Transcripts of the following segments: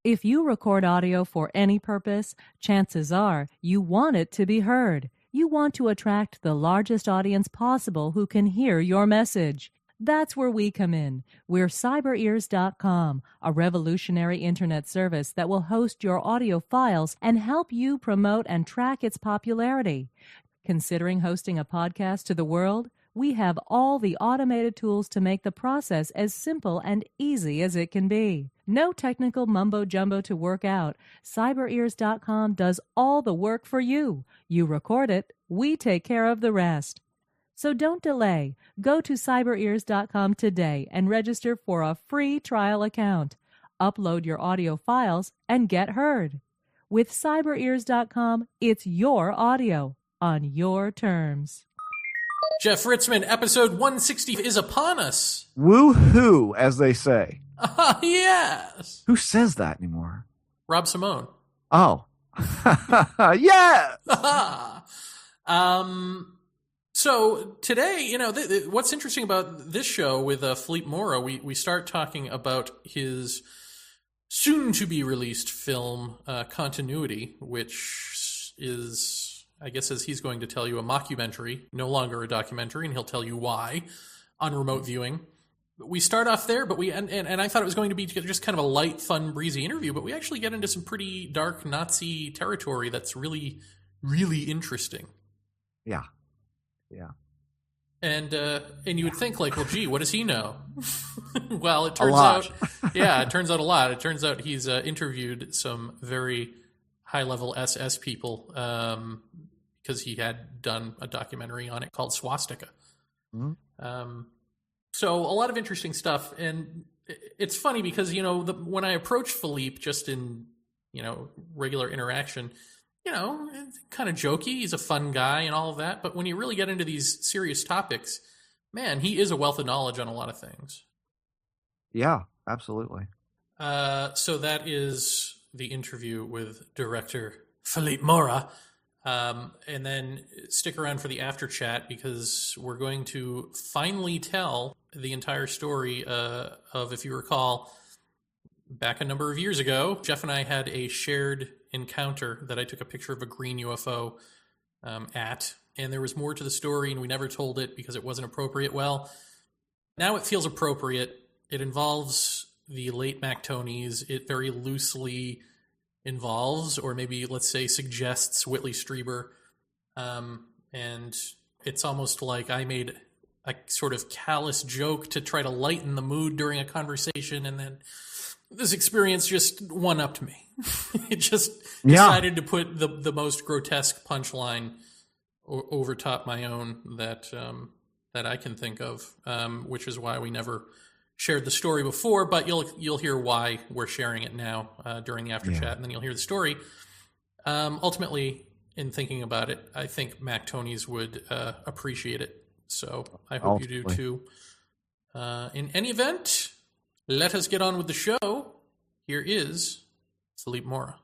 If you record audio for any purpose, chances are you want it to be heard. You want to attract the largest audience possible who can hear your message. That's where we come in. We're cyberears.com, a revolutionary internet service that will host your audio files and help you promote and track its popularity. Considering hosting a podcast to the world? We have all the automated tools to make the process as simple and easy as it can be. No technical mumbo-jumbo to work out. CyberEars.com does all the work for you. You record it, we take care of the rest. So don't delay. Go to CyberEars.com today and register for a free trial account. Upload your audio files and get heard. With CyberEars.com, it's your audio on your terms. Jeff Ritzman, episode 160 is upon us. Woo-hoo, as they say. Yes. Who says that anymore? Rob Simone. Oh. Yeah. So today, what's interesting about this show with Philippe Mora, we start talking about his soon-to-be-released film, Continuity, which is, I guess, as he's going to tell you, a mockumentary, no longer a documentary, and he'll tell you why on remote viewing. We start off there, but and I thought it was going to be just kind of a light, fun, breezy interview, but we actually get into some pretty dark Nazi territory that's really, really interesting. Yeah. Yeah. And you would think, like, well, gee, what does he know? Well, it turns out, it turns out a lot. It turns out he's interviewed some very high-level SS people because he had done a documentary on it called Swastika. Mm-hmm. So a lot of interesting stuff, and it's funny because when I approach Philippe just in regular interaction, it's kind of jokey. He's a fun guy and all of that, but when you really get into these serious topics, man, he is a wealth of knowledge on a lot of things. Yeah, absolutely. So that is the interview with director Philippe Mora. And then stick around for the after chat because we're going to finally tell the entire story of, if you recall, back a number of years ago, Jeff and I had a shared encounter that I took a picture of a green UFO at, and there was more to the story, and we never told it because it wasn't appropriate. Well, now it feels appropriate. It involves the late Mac Tonnies. It very loosely involves, or maybe let's say suggests, Whitley Strieber. And it's almost like I made a sort of callous joke to try to lighten the mood during a conversation, and then this experience just one-upped me. It just decided to put the most grotesque punchline over top my own that I can think of, which is why we never shared the story before, but you'll hear why we're sharing it now during the after chat, and then you'll hear the story. Ultimately, in thinking about it, I think Mac Tonnies would appreciate it, so I hope you do too. In any event, let us get on with the show. Here is Philippe Mora.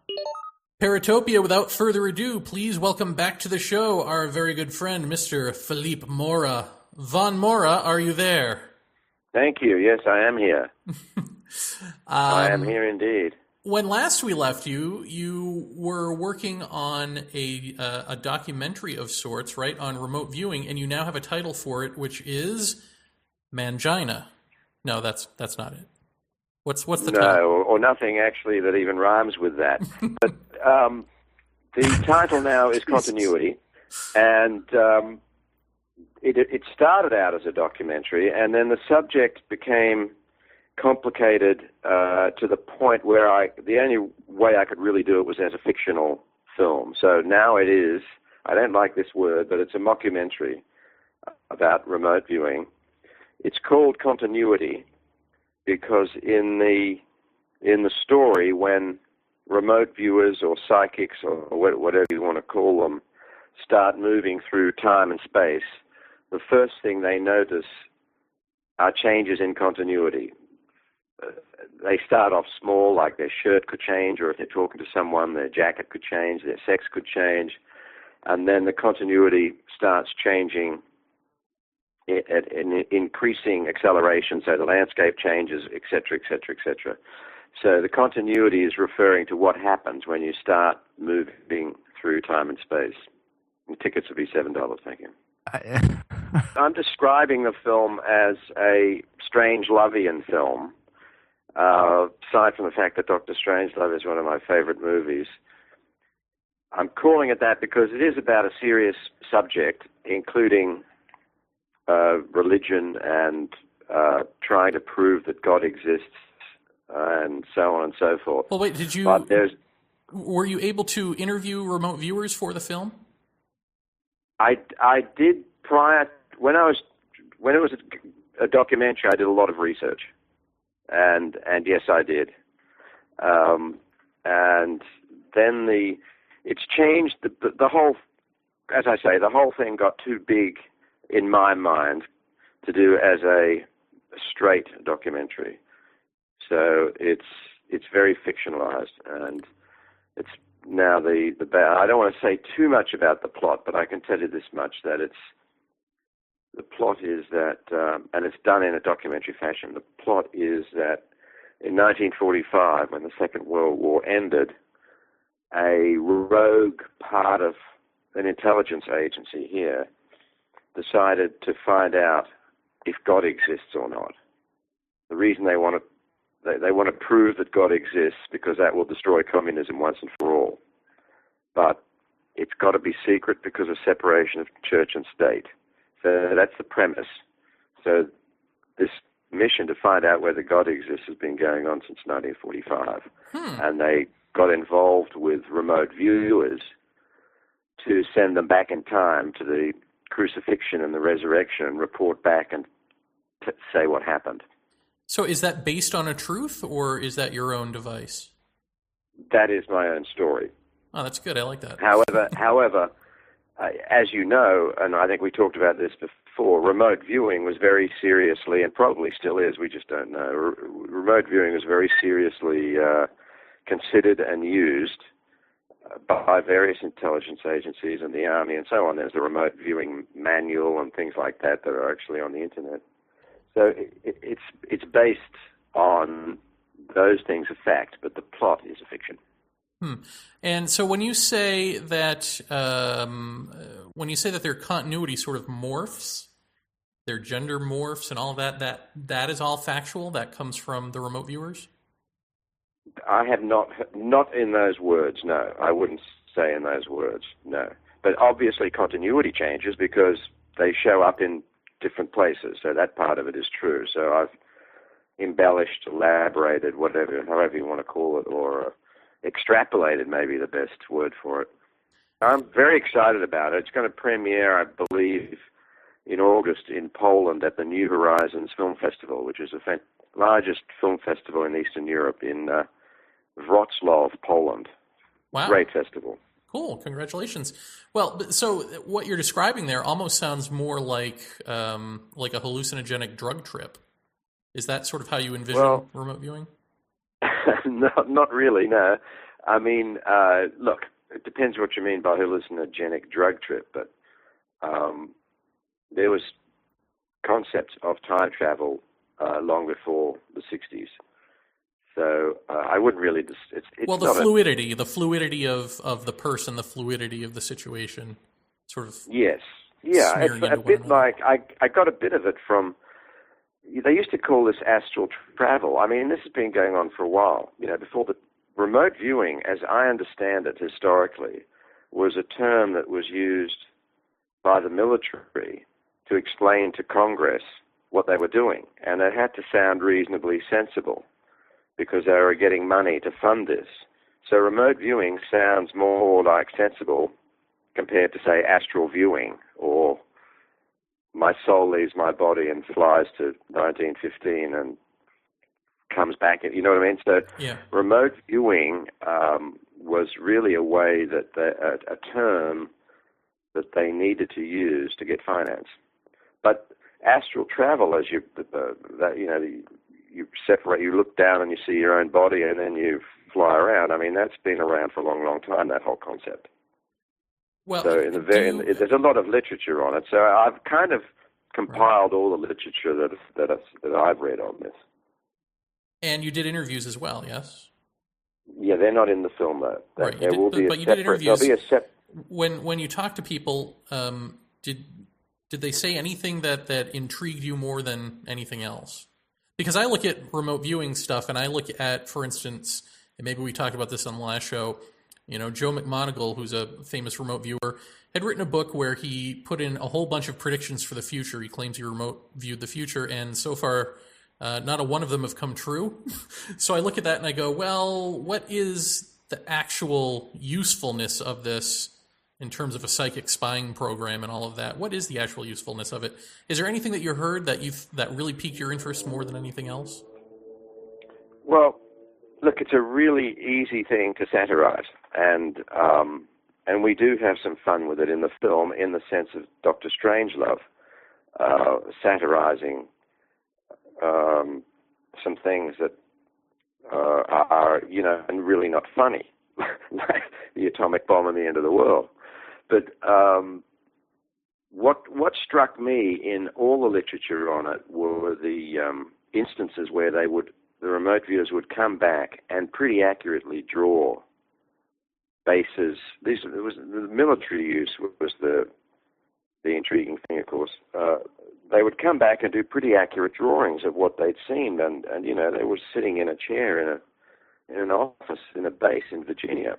Paratopia, without further ado, please welcome back to the show our very good friend, Mr. Philippe Mora. Von Mora, are you there? Thank you. Yes, I am here. I am here indeed. When last we left you, you were working on a documentary of sorts, right, on remote viewing, and you now have a title for it, which is Mangina. No, that's not it. What's the title? No, or nothing actually that even rhymes with that. But the title now is Continuity, and it started out as a documentary, and then the subject became complicated to the point where the only way I could really do it was as a fictional film. So now it is, I don't like this word, but it's a mockumentary about remote viewing. It's called Continuity because in the story, when remote viewers or psychics or whatever you want to call them start moving through time and space, the first thing they notice are changes in continuity. They start off small, like their shirt could change, or if they're talking to someone, their jacket could change, their sex could change, and then the continuity starts changing at an increasing acceleration, so the landscape changes, et cetera, et cetera, et cetera. So the continuity is referring to what happens when you start moving through time and space. And tickets would be $7, thank you. I'm describing the film as a Strangelovian film, aside from the fact that Dr. Strangelove is one of my favorite movies. I'm calling it that because it is about a serious subject, including religion and trying to prove that God exists, and so on and so forth. Well, wait, were you able to interview remote viewers for the film? I did prior, when it was a documentary, I did a lot of research, and yes, I did. And then it's changed, the whole, as I say, the whole thing got too big in my mind to do as a straight documentary. So it's very fictionalized, and it's now I don't want to say too much about the plot, but I can tell you this much, that the plot is that, and it's done in a documentary fashion, the plot is that in 1945, when the Second World War ended, a rogue part of an intelligence agency here decided to find out if God exists or not. The reason they want to prove that God exists because that will destroy communism once and for all. But it's got to be secret because of separation of church and state. So that's the premise. So this mission to find out whether God exists has been going on since 1945. And they got involved with remote viewers to send them back in time to the crucifixion and the resurrection and report back and say what happened. So is that based on a truth, or is that your own device? That is my own story. Oh, that's good. I like that. However, as you know, and I think we talked about this before, remote viewing was very seriously, and probably still is, we just don't know, remote viewing was very seriously considered and used by various intelligence agencies and the Army and so on. There's the remote viewing manual and things like that are actually on the Internet. So it's based on those things of fact, but the plot is a fiction. And so when you say that their continuity sort of morphs, their gender morphs and all of that is all factual? That comes from the remote viewers? I have not in those words, no. I wouldn't say in those words, no. But obviously continuity changes because they show up in different places, so that part of it is true. So I've embellished, elaborated, however you want to call it, or extrapolated, maybe the best word for it. I'm very excited about it. It's going to premiere, I believe, in August in Poland at the New Horizons Film Festival, which is the largest film festival in Eastern Europe, in Wrocław, Poland. Wow. Great festival. Cool. Congratulations. Well, so what you're describing there almost sounds more like a hallucinogenic drug trip. Is that sort of how you envision remote viewing? No, not really, no. I mean, look, it depends what you mean by hallucinogenic drug trip, but there was concepts of time travel long before the 60s. So I wouldn't really... the fluidity of the person, the fluidity of the situation, sort of... Yes. Yeah, it's a bit like... I got a bit of it from... They used to call this astral travel. I mean, this has been going on for a while. You know, before the remote viewing, as I understand it historically, was a term that was used by the military to explain to Congress what they were doing. And it had to sound reasonably sensible because they were getting money to fund this. So remote viewing sounds more like sensible compared to, say, astral viewing, or my soul leaves my body and flies to 1915 and comes back. You know what I mean? So Yeah. remote viewing was really a way that a term that they needed to use to get finance. But astral travel, as you separate, you look down and you see your own body, and then you fly around. I mean, that's been around for a long, long time. That whole concept. Well, So there's a lot of literature on it. So I've kind of compiled all the literature that I've read on this. And you did interviews as well, yes? Yeah, they're not in the film though. Right. There will be a you separate. did interviews. There'll be a separate. When you talk to people, did they say anything that intrigued you more than anything else? Because I look at remote viewing stuff, and I look at, for instance, and maybe we talked about this on the last show, Joe McMoneagle, who's a famous remote viewer, had written a book where he put in a whole bunch of predictions for the future. He claims he remote viewed the future, and so far, not a one of them have come true. So I look at that and I go, well, what is the actual usefulness of this in terms of a psychic spying program and all of that? What is the actual usefulness of it? Is there anything that you heard that really piqued your interest more than anything else? Well, look, it's a really easy thing to satirize, and we do have some fun with it in the film, in the sense of Dr. Strangelove satirizing some things that are, and really not funny, like the atomic bomb and the end of the world. But what struck me in all the literature on it were the instances where the remote viewers would come back and pretty accurately draw bases. The military use was the intriguing thing, of course. They would come back and do pretty accurate drawings of what they'd seen, and they were sitting in a chair in an office in a base in Virginia,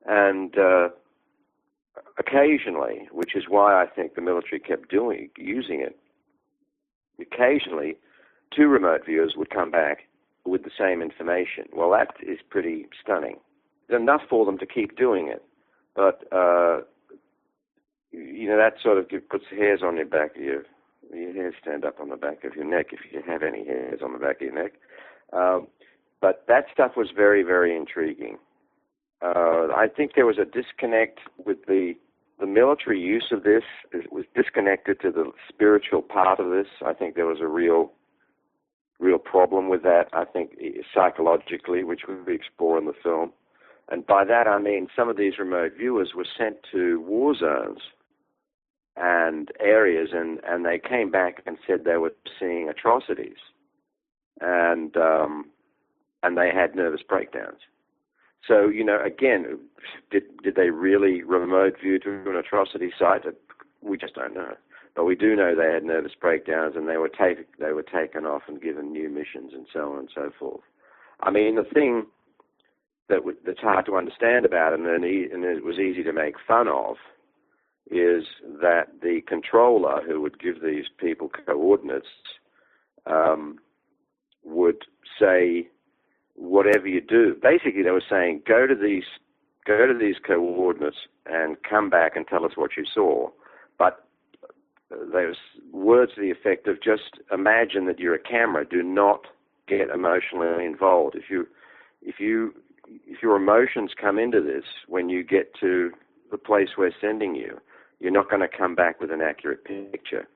and occasionally, which is why I think the military kept using it, occasionally 2 remote viewers would come back with the same information. Well, that is pretty stunning. It's enough for them to keep doing it, but that sort of puts hairs on your back of your hairs stand up on the back of your neck, if you have any hairs on the back of your neck. But that stuff was very, very intriguing. I think there was a disconnect with the military use of this. It was disconnected to the spiritual part of this. I think there was a real problem with that, I think, psychologically, which we explore in the film. And by that I mean some of these remote viewers were sent to war zones and areas, and they came back and said they were seeing atrocities, and they had nervous breakdowns. So, again, did they really remote view to an atrocity site? We just don't know. But we do know they had nervous breakdowns, and they were taken off and given new missions and so on and so forth. I mean, the thing that's hard to understand about it, and it was easy to make fun of, is that the controller who would give these people coordinates would say, whatever you do, basically they were saying, go to these coordinates and come back and tell us what you saw. But there was words to the effect of, just imagine that you're a camera. Do not get emotionally involved. If your emotions come into this when you get to the place we're sending you, you're not going to come back with an accurate picture.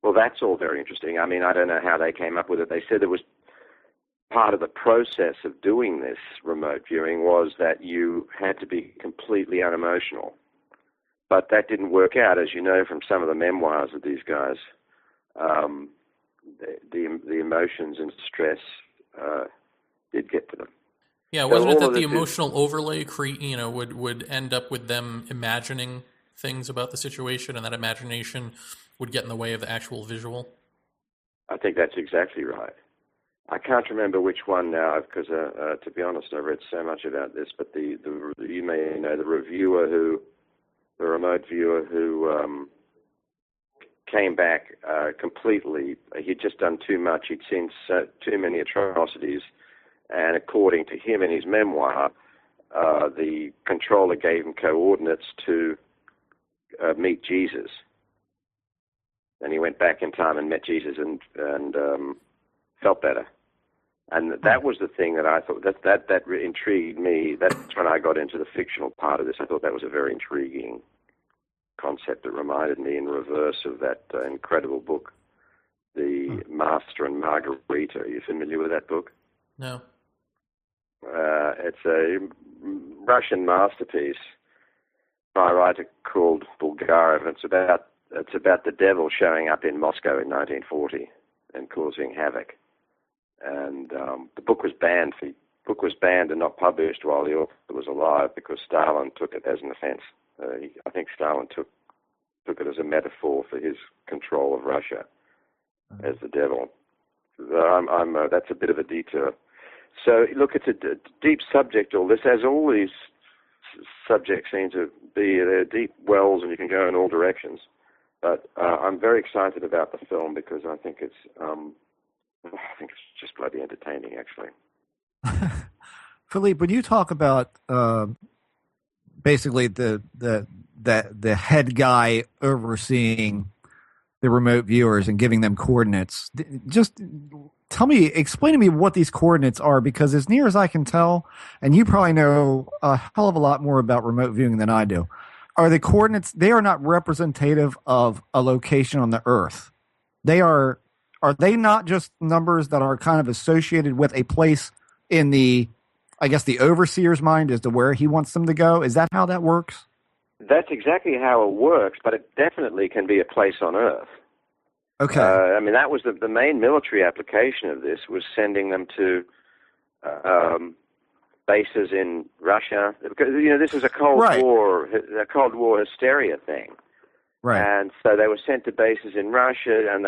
Well, that's all very interesting. I mean, I don't know how they came up with it. They said it was part of the process of doing this remote viewing was that you had to be completely unemotional. But that didn't work out, as you know from some of the memoirs of these guys. The emotions and stress did get to them. Yeah, wasn't it that the emotional overlay would end up with them imagining things about the situation, and that imagination would get in the way of the actual visual? I think that's exactly right. I can't remember which one now, because to be honest, I've read so much about this. But you may know the remote viewer who came back completely. He'd just done too much. He'd seen too many atrocities, and according to him in his memoir, the controller gave him coordinates to meet Jesus. And he went back in time and met Jesus, and felt better. And that was the thing that I thought, that intrigued me. That's when I got into the fictional part of this. I thought that was a very intriguing concept that reminded me in reverse of that incredible book, The Master and Margarita. Are you familiar with that book? No. It's a Russian masterpiece by a writer called Bulgarev. It's about the devil showing up in Moscow in 1940 and causing havoc. And the book was banned and not published while the author was alive because Stalin took it as an offense. I think Stalin took it as a metaphor for his control of Russia as the devil. That's a bit of a detour. So, look, it's a deep subject, all this, as all these subjects seem to be. They're deep wells and you can go in all directions. But I'm very excited about the film because I think it's just bloody entertaining, actually. Philippe, when you talk about basically the head guy overseeing the remote viewers and giving them coordinates, just explain to me what these coordinates are, because as near as I can tell, and you probably know a hell of a lot more about remote viewing than I do, are the coordinates, they are not representative of a location on the Earth. Are they not just numbers that are kind of associated with a place in the overseer's mind as to where he wants them to go? Is that how that works? That's exactly how it works, but it definitely can be a place on Earth. Okay. That was the main military application of this, was sending them to bases in Russia. Because, this is a Cold War hysteria thing. Right. And so they were sent to bases in Russia, and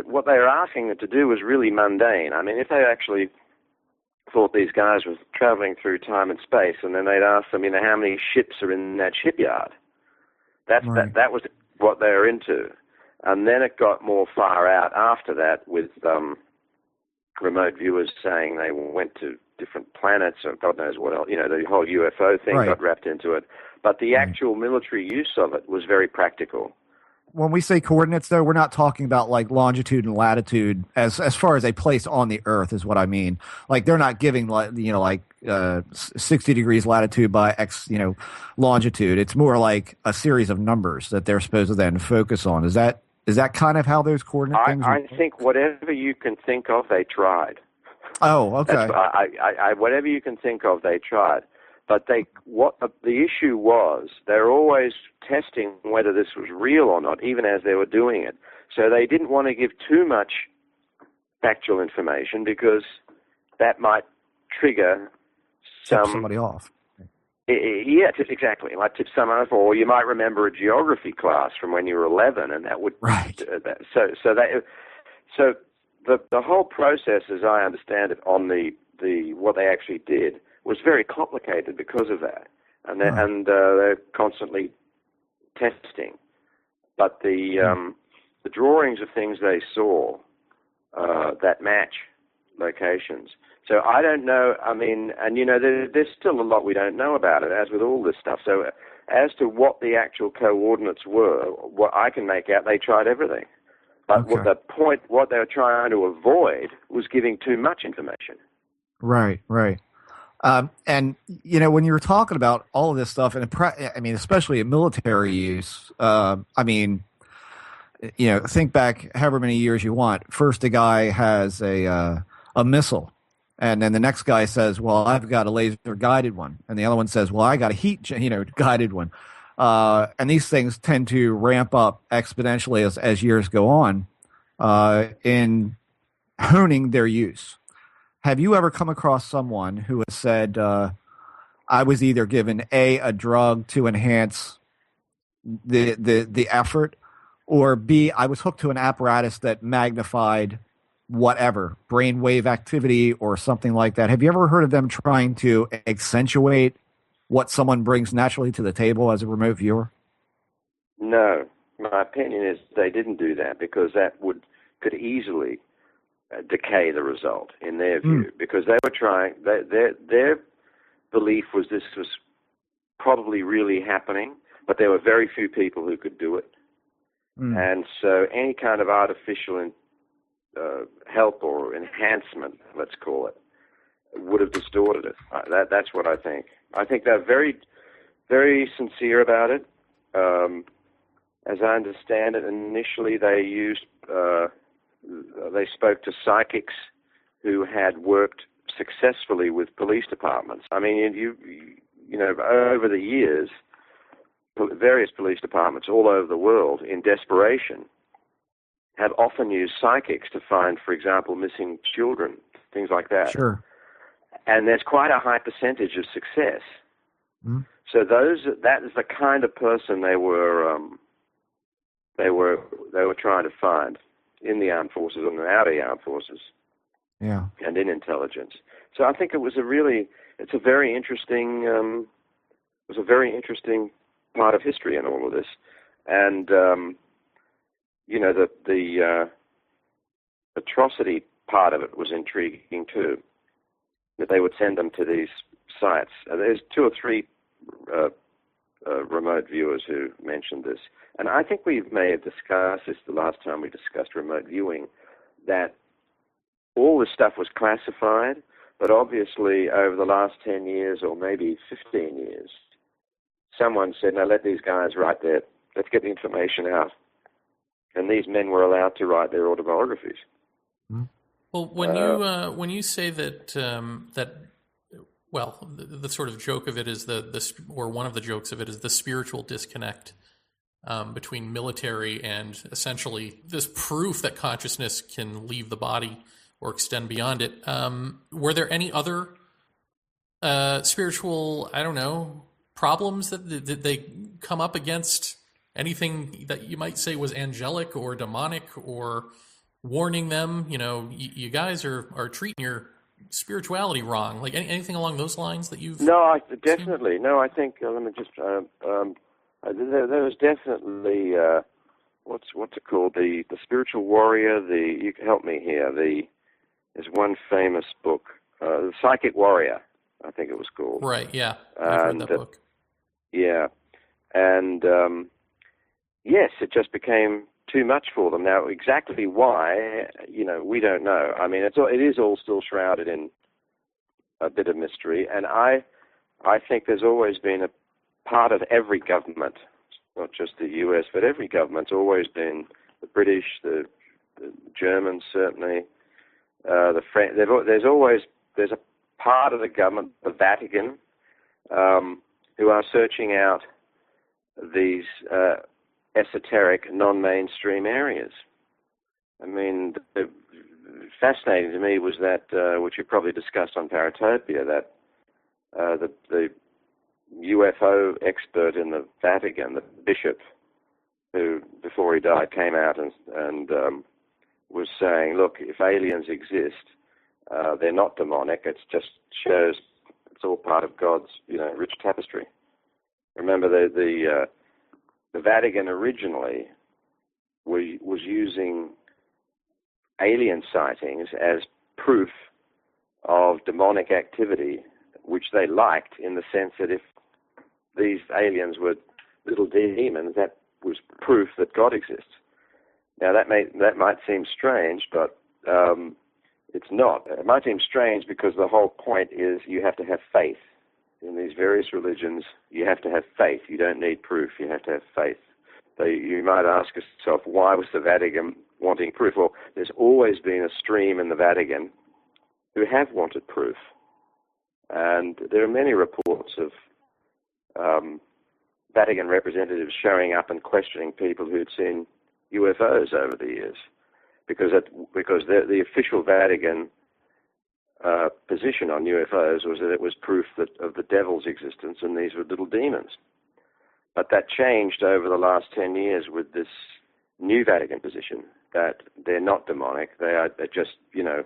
what they were asking them to do was really mundane. I mean, if they actually thought these guys were traveling through time and space, and then they'd ask them, how many ships are in that shipyard. That was what they were into. And then it got more far out after that with remote viewers saying they went to different planets or God knows what else. The whole UFO thing got wrapped into it. But the actual military use of it was very practical. When we say coordinates, though, we're not talking about like longitude and latitude as far as a place on the Earth is what I mean. Like they're not giving 60 degrees latitude by X longitude. It's more like a series of numbers that they're supposed to then focus on. Is that kind of how those coordinate things? I think whatever you can think of, they tried. Oh, okay. Whatever you can think of, they tried. But the issue was, they're always testing whether this was real or not, even as they were doing it. So they didn't want to give too much factual information because that might trigger somebody off. Yeah, exactly. It might tip someone off, or you might remember a geography class from when you were 11, and that would So the whole process, as I understand it, on the what they actually did was very complicated because of that, and they're constantly testing. But the drawings of things they saw that match locations. So I don't know. I mean, and there's still a lot we don't know about it, as with all this stuff. So as to what the actual coordinates were, what I can make out, they tried everything. But what they were trying to avoid was giving too much information. Right. And when you were talking about all of this stuff, and especially in military use, think back however many years you want. First, a guy has a missile, and then the next guy says, "Well, I've got a laser guided one," and the other one says, "Well, I got a heat guided one." And these things tend to ramp up exponentially as years go on in honing their use. Have you ever come across someone who has said, I was either given a drug to enhance the effort, or B, I was hooked to an apparatus that magnified whatever, brainwave activity or something like that? Have you ever heard of them trying to accentuate what someone brings naturally to the table as a remote viewer? No. My opinion is they didn't do that because that could easily decay the result in their view, because they were trying, their belief was this was probably really happening, but there were very few people who could do it. And so any kind of artificial help or enhancement, let's call it, would have distorted it. That's what I think. I think they're very, very sincere about it. As I understand it, initially they spoke to psychics who had worked successfully with police departments. I mean, you know, over the years, various police departments all over the world, in desperation, have often used psychics to find, for example, missing children, things like that. Sure. And there's quite a high percentage of success. Mm-hmm. So that is the kind of person they were trying to find in the armed forces and out of the armed forces. Yeah. And in intelligence. So I think it's a very interesting part of history in all of this. And you know, the atrocity part of it was intriguing too, that they would send them to these sites. There's 2 or 3 remote viewers who mentioned this. And I think we may have discussed this the last time we discussed remote viewing, that all this stuff was classified, but obviously over the last 10 years or maybe 15 years, someone said, now let these guys write let's get the information out. And these men were allowed to write their autobiographies. Well, when you say that well, the sort of joke of it is or one of the jokes of it is the spiritual disconnect between military and essentially this proof that consciousness can leave the body or extend beyond it. Were there any other spiritual, I don't know, problems that they come up against? Anything that you might say was angelic or demonic, or warning them, you know, you guys are treating your spirituality wrong? Like anything along those lines that you've... No, definitely. Seen? No, I think, let me just... there was definitely, what's it called? The spiritual warrior, you can help me here. There's one famous book, The Psychic Warrior, I think it was called. Right, yeah. I've read that book. Yeah. And... yes, it just became too much for them. Now, exactly why, you know, we don't know. I mean, it is all still shrouded in a bit of mystery, and I think there's always been a part of every government, not just the U.S., but every government's always been the British, the Germans, certainly, the French. There's a part of the government, the Vatican, who are searching out these esoteric, non-mainstream areas. I mean, fascinating to me was that, which you probably discussed on Paratopia, that the UFO expert in the Vatican, the bishop, who before he died came out and was saying, look, if aliens exist, they're not demonic. It just shows it's all part of God's, you know, rich tapestry. Remember the Vatican originally was using alien sightings as proof of demonic activity, which they liked, in the sense that if these aliens were little demons, that was proof that God exists. Now that might seem strange, but it's not. It might seem strange because the whole point is you have to have faith. In these various religions, you have to have faith. You don't need proof. You have to have faith. So you might ask yourself, why was the Vatican wanting proof? Well, there's always been a stream in the Vatican who have wanted proof. And there are many reports of Vatican representatives showing up and questioning people who'd seen UFOs over the years. Because the official Vatican position on UFOs was that it was proof of the devil's existence, and these were little demons. But that changed over the last 10 years with this new Vatican position, that they're not demonic. They're just, you know,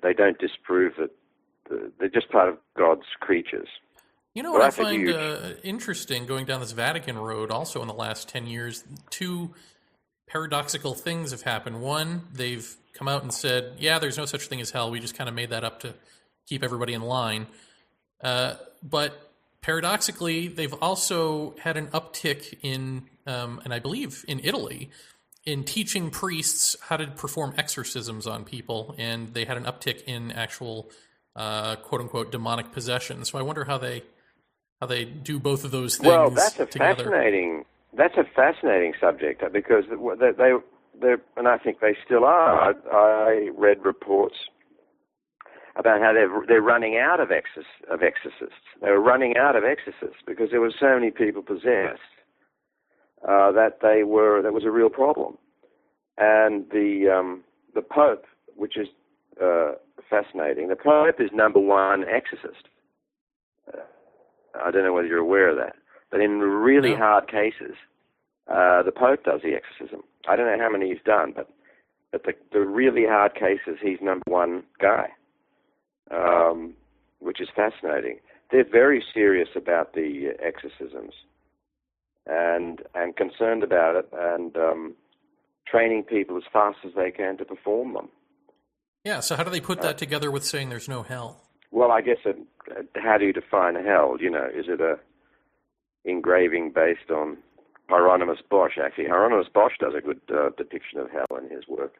they don't disprove that they're just part of God's creatures. You know what I find interesting going down this Vatican road also in the last 10 years, 2 paradoxical things have happened. One, they've come out and said, yeah, there's no such thing as hell. We just kind of made that up to keep everybody in line. But paradoxically, they've also had an uptick in, and I believe in Italy, in teaching priests how to perform exorcisms on people, and they had an uptick in actual quote unquote demonic possession. So I wonder how they do both of those things. Well, that's a together. fascinating subject, because they and I think they still are. I read reports about how they're running out of exorcists. They were running out of exorcists because there were so many people possessed that was a real problem. And the Pope, which is fascinating, the Pope is number one exorcist. I don't know whether you're aware of that, but in really hard cases, the Pope does the exorcism. I don't know how many he's done, but the really hard cases, he's number one guy, which is fascinating. They're very serious about the exorcisms and concerned about it, and training people as fast as they can to perform them. Yeah, so how do they put that together with saying there's no hell? Well, I guess how do you define hell? Is it a engraving based on Hieronymus Bosch? Actually, Hieronymus Bosch does a good depiction of hell in his work.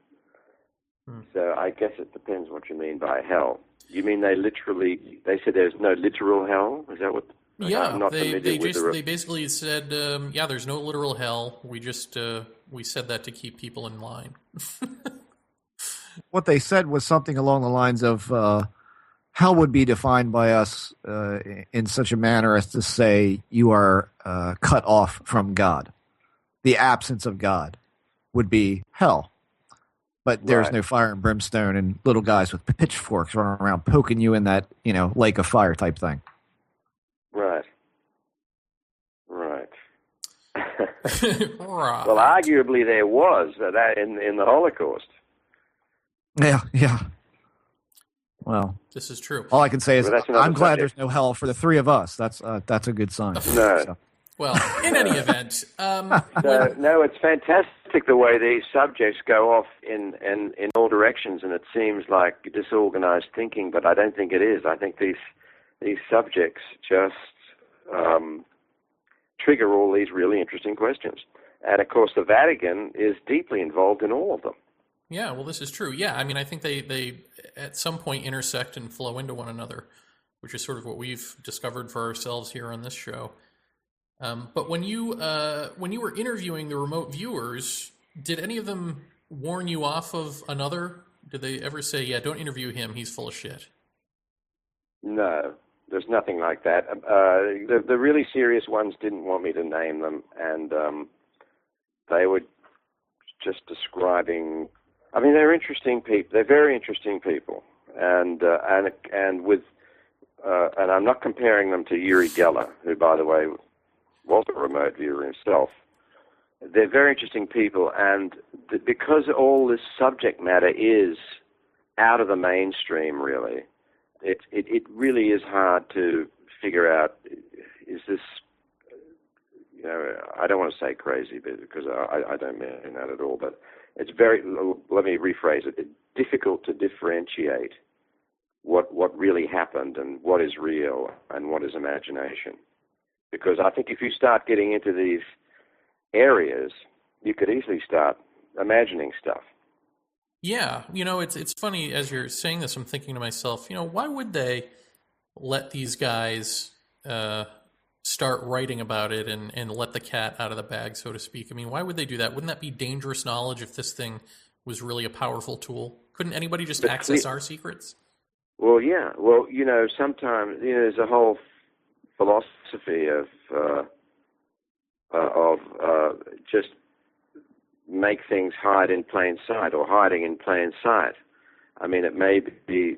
So I guess it depends what you mean by hell. You mean they said there's no literal hell? Is that what? Yeah, they basically said, there's no literal hell. We just we said that to keep people in line. What they said was something along the lines of hell would be defined by us in such a manner as to say you are cut off from God. The absence of God would be hell. But there's no fire and brimstone and little guys with pitchforks running around poking you in that, lake of fire type thing. Right. Right. Well, arguably there was that in the Holocaust. Yeah. Well, this is true. All I can say is I'm glad subject. there's no hell for the three of us. That's a good sign. No. So. Well, in any event, no, it's fantastic the way these subjects go off in all directions, and it seems like disorganized thinking, but I don't think it is. I think these subjects just trigger all these really interesting questions, and of course the Vatican is deeply involved in all of them. Yeah, well, this is true. Yeah, I mean, I think they at some point intersect and flow into one another, which is sort of what we've discovered for ourselves here on this show. But when you were interviewing the remote viewers, did any of them warn you off of another? Did they ever say, "Yeah, don't interview him; he's full of shit"? No, there's nothing like that. The really serious ones didn't want me to name them, and they were just describing. I mean, they're interesting people. They're very interesting people, and with and I'm not comparing them to Uri Geller, who, by the way, was a remote viewer himself. They're very interesting people, and because all this subject matter is out of the mainstream, really, it really is hard to figure out, is this, I don't want to say crazy, because I don't mean that at all, but it's let me rephrase it, it's difficult to differentiate what really happened and what is real and what is imagination. Because I think if you start getting into these areas, you could easily start imagining stuff. Yeah, it's funny, as you're saying this, I'm thinking to myself, why would they let these guys start writing about it and let the cat out of the bag, so to speak? I mean, why would they do that? Wouldn't that be dangerous knowledge if this thing was really a powerful tool? Couldn't anybody just access our secrets? Well, yeah. Well, sometimes there's a whole philosophy of just make things hide in plain sight, or hiding in plain sight. I mean, it may be,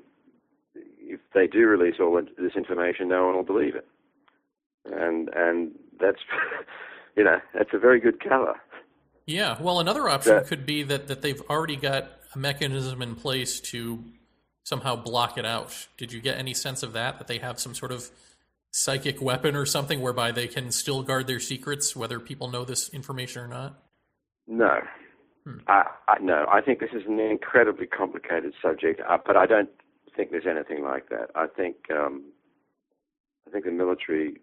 if they do release all this information, no one will believe it, and that's that's a very good color. Yeah. Well, another option could be that they've already got a mechanism in place to somehow block it out. Did you get any sense of that they have some sort of psychic weapon or something whereby they can still guard their secrets, whether people know this information or not? No. No. I think this is an incredibly complicated subject, but I don't think there's anything like that. I think the military,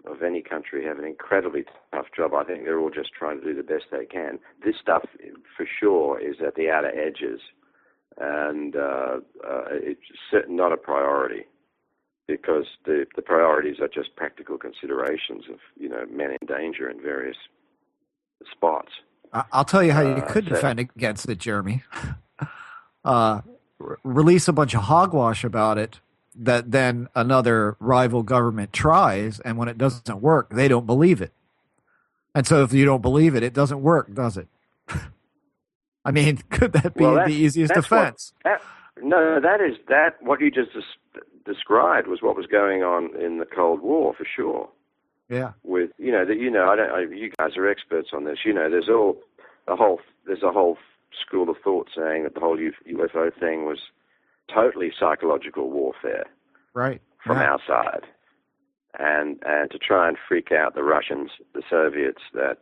of any country have an incredibly tough job. I think they're all just trying to do the best they can. This stuff, for sure, is at the outer edges, and it's certainly not a priority, because the priorities are just practical considerations of, men in danger in various spots. I'll tell you how you could defend against it, Jeremy. Release a bunch of hogwash about it that then another rival government tries, and when it doesn't work, they don't believe it. And so if you don't believe it, it doesn't work, does it? I mean, could that be the easiest defense? What you just described was what was going on in the Cold War, for sure. Yeah. With you guys are experts on this. There's a whole school of thought saying that the whole UFO thing was totally psychological warfare, right, from our side, and to try and freak out the Russians, the Soviets, that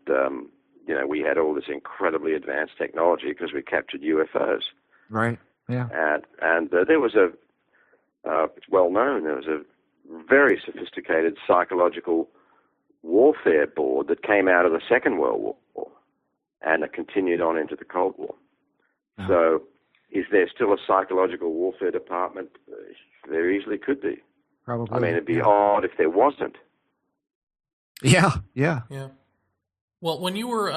we had all this incredibly advanced technology because we captured UFOs. Right. Yeah. And there was it's well known, there was a very sophisticated psychological warfare board that came out of the Second World War, and it continued on into the Cold War. Uh-huh. So, is there still a psychological warfare department? There easily could be. Probably. I mean, it'd be odd if there wasn't. Yeah. Well, when you were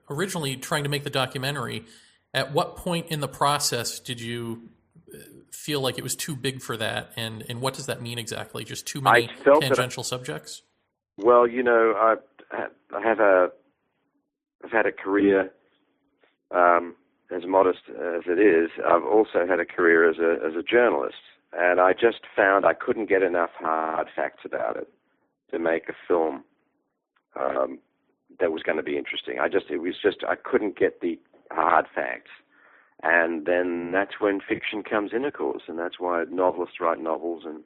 originally trying to make the documentary, at what point in the process did you feel like it was too big for that? And what does that mean exactly? Just too many tangential subjects? Well, I've had a career, as modest as it is. I've also had a career as a journalist, and I just found I couldn't get enough hard facts about it to make a film that was going to be interesting. I couldn't get the hard facts, and then that's when fiction comes in, of course, and that's why novelists write novels and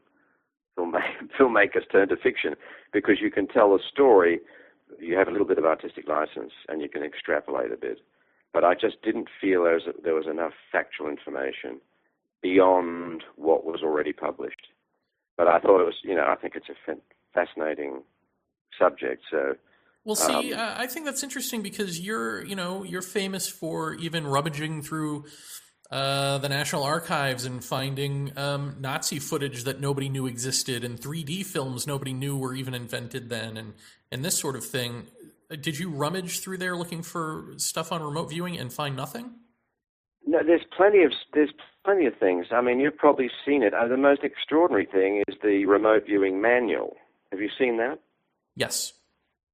filmmakers turn to fiction, because you can tell a story. You have a little bit of artistic license, and you can extrapolate a bit. But I just didn't feel there was enough factual information beyond what was already published. But I thought it was, I think it's a fascinating subject. So, well, see, I think that's interesting because you're famous for even rummaging through the National Archives and finding Nazi footage that nobody knew existed, and 3D films nobody knew were even invented then, and this sort of thing. Did you rummage through there looking for stuff on remote viewing and find nothing? No, there's plenty of things. I mean, you've probably seen it. The most extraordinary thing is the remote viewing manual. Have you seen that? Yes.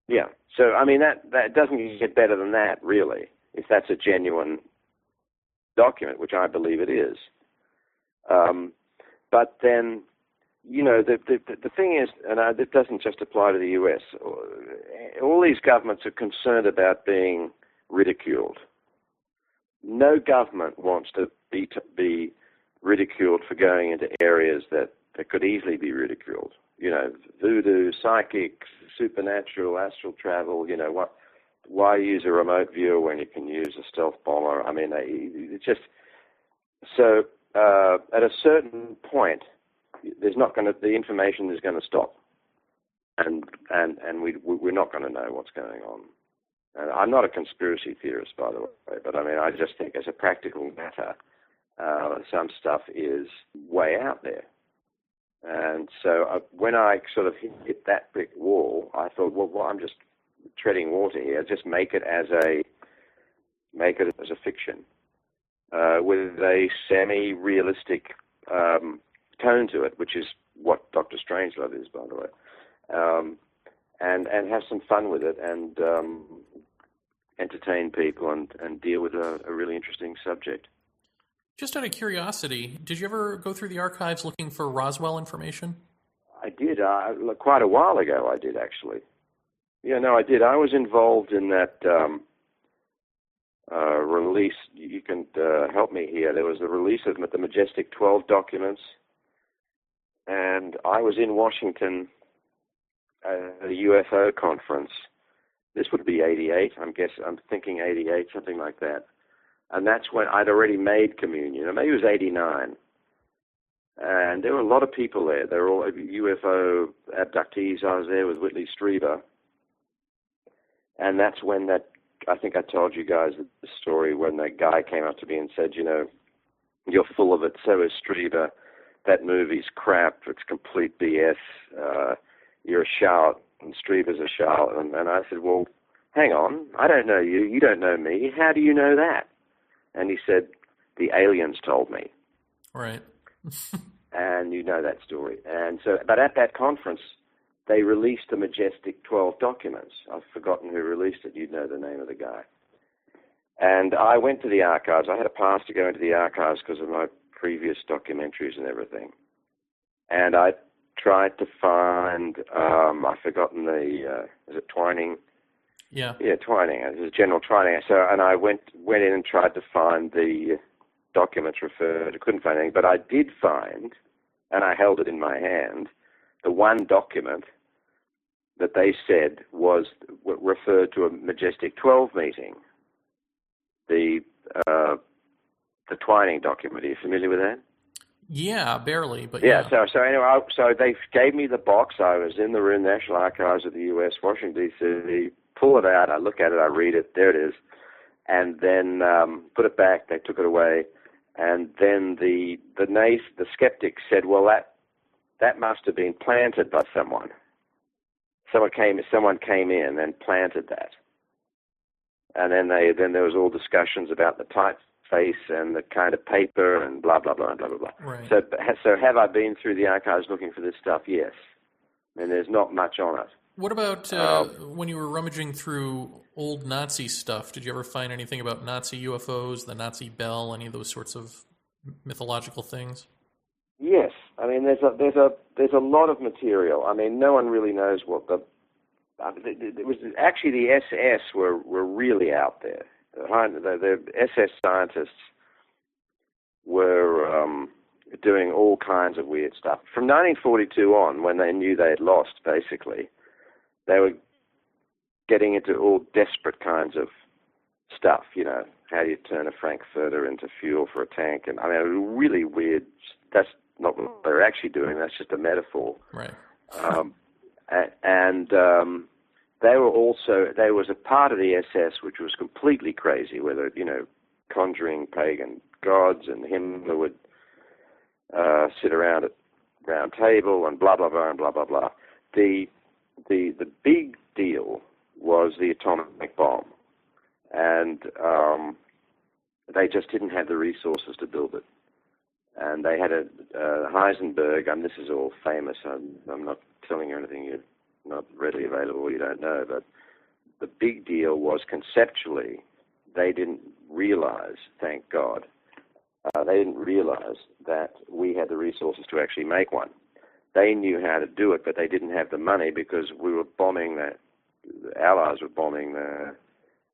Yeah. So, I mean, that doesn't get better than that, really, if that's a genuine document, which I believe it is. But then, the thing is, and it doesn't just apply to the U.S., all these governments are concerned about being ridiculed. No government wants to be ridiculed for going into areas that could easily be ridiculed. Voodoo, psychics, supernatural, astral travel, why use a remote viewer when you can use a stealth bomber? I mean, it's just... So, at a certain point, the information is going to stop. And we're not going to know what's going on. And I'm not a conspiracy theorist, by the way, but I mean, I just think as a practical matter, some stuff is way out there. And so when I sort of hit that brick wall, I thought, well, I'm just treading water here. Just make it as a fiction with a semi-realistic tone to it, which is what Dr. Strangelove is, by the way, and have some fun with it and entertain people and deal with a really interesting subject. Just out of curiosity, did you ever go through the archives looking for Roswell information? I did. Quite a while ago, I did, actually. Yeah, no, I did. I was involved in that release. You can help me here. There was a release of the Majestic 12 documents, and I was in Washington at a UFO conference. This would be 88, I'm thinking 88, something like that. And that's when I'd already made Communion, or maybe it was 89. And there were a lot of people there. They were all UFO abductees. I was there with Whitley Strieber. And that's when I think I told you guys the story when that guy came up to me and said, you're full of it, so is Strieber. That movie's crap. It's complete BS. You're a shout, and Strieber's a shout. And I said, well, hang on. I don't know you. You don't know me. How do you know that? And he said, the aliens told me. Right. And you know that story. And so, but at that conference, they released the Majestic 12 documents. I've forgotten who released it. You'd know the name of the guy. And I went to the archives. I had a pass to go into the archives because of my previous documentaries and everything. And I tried to find, I've forgotten is it Twining? Yeah. Yeah, Twining. It was General Twining. So, and I went in and tried to find the documents referred. I couldn't find anything, but I did find, and I held it in my hand, the one document that they said was referred to a Majestic 12 meeting. The Twining document. Are you familiar with that? Yeah, barely, but yeah. yeah. So anyway, so they gave me the box. I was in the room, National Archives of the U.S., Washington, D.C. Pull it out. I look at it. I read it. There it is. And then put it back. They took it away. And then the skeptics said, well, that must have been planted by someone. Someone came in and planted that. And then there was all discussions about the typeface and the kind of paper and blah, blah, blah, blah, blah, blah. Right. So have I been through the archives looking for this stuff? Yes. And there's not much on it. What about when you were rummaging through old Nazi stuff? Did you ever find anything about Nazi UFOs, the Nazi bell, any of those sorts of mythological things? Yes. I mean, there's a lot of material. I mean, no one really knows what it was actually the SS were really out there. The SS scientists were doing all kinds of weird stuff. From 1942 on, when they knew they had lost, basically, they were getting into all desperate kinds of stuff, how do you turn a Frankfurter into fuel for a tank? And I mean, it was really weird. That's not what they're actually doing. That's just a metaphor. Right. There was a part of the SS which was completely crazy, where they're, conjuring pagan gods, and Himmler would sit around at round table and blah, blah, blah, and blah, blah, blah. The big deal was the atomic bomb. And they just didn't have the resources to build it. And they had a Heisenberg, and this is all famous. I'm not telling you anything you're not readily available, you don't know, but the big deal was conceptually they didn't realize, thank God, they didn't realize that we had the resources to actually make one. They knew how to do it, but they didn't have the money because we were bombing the Allies were bombing the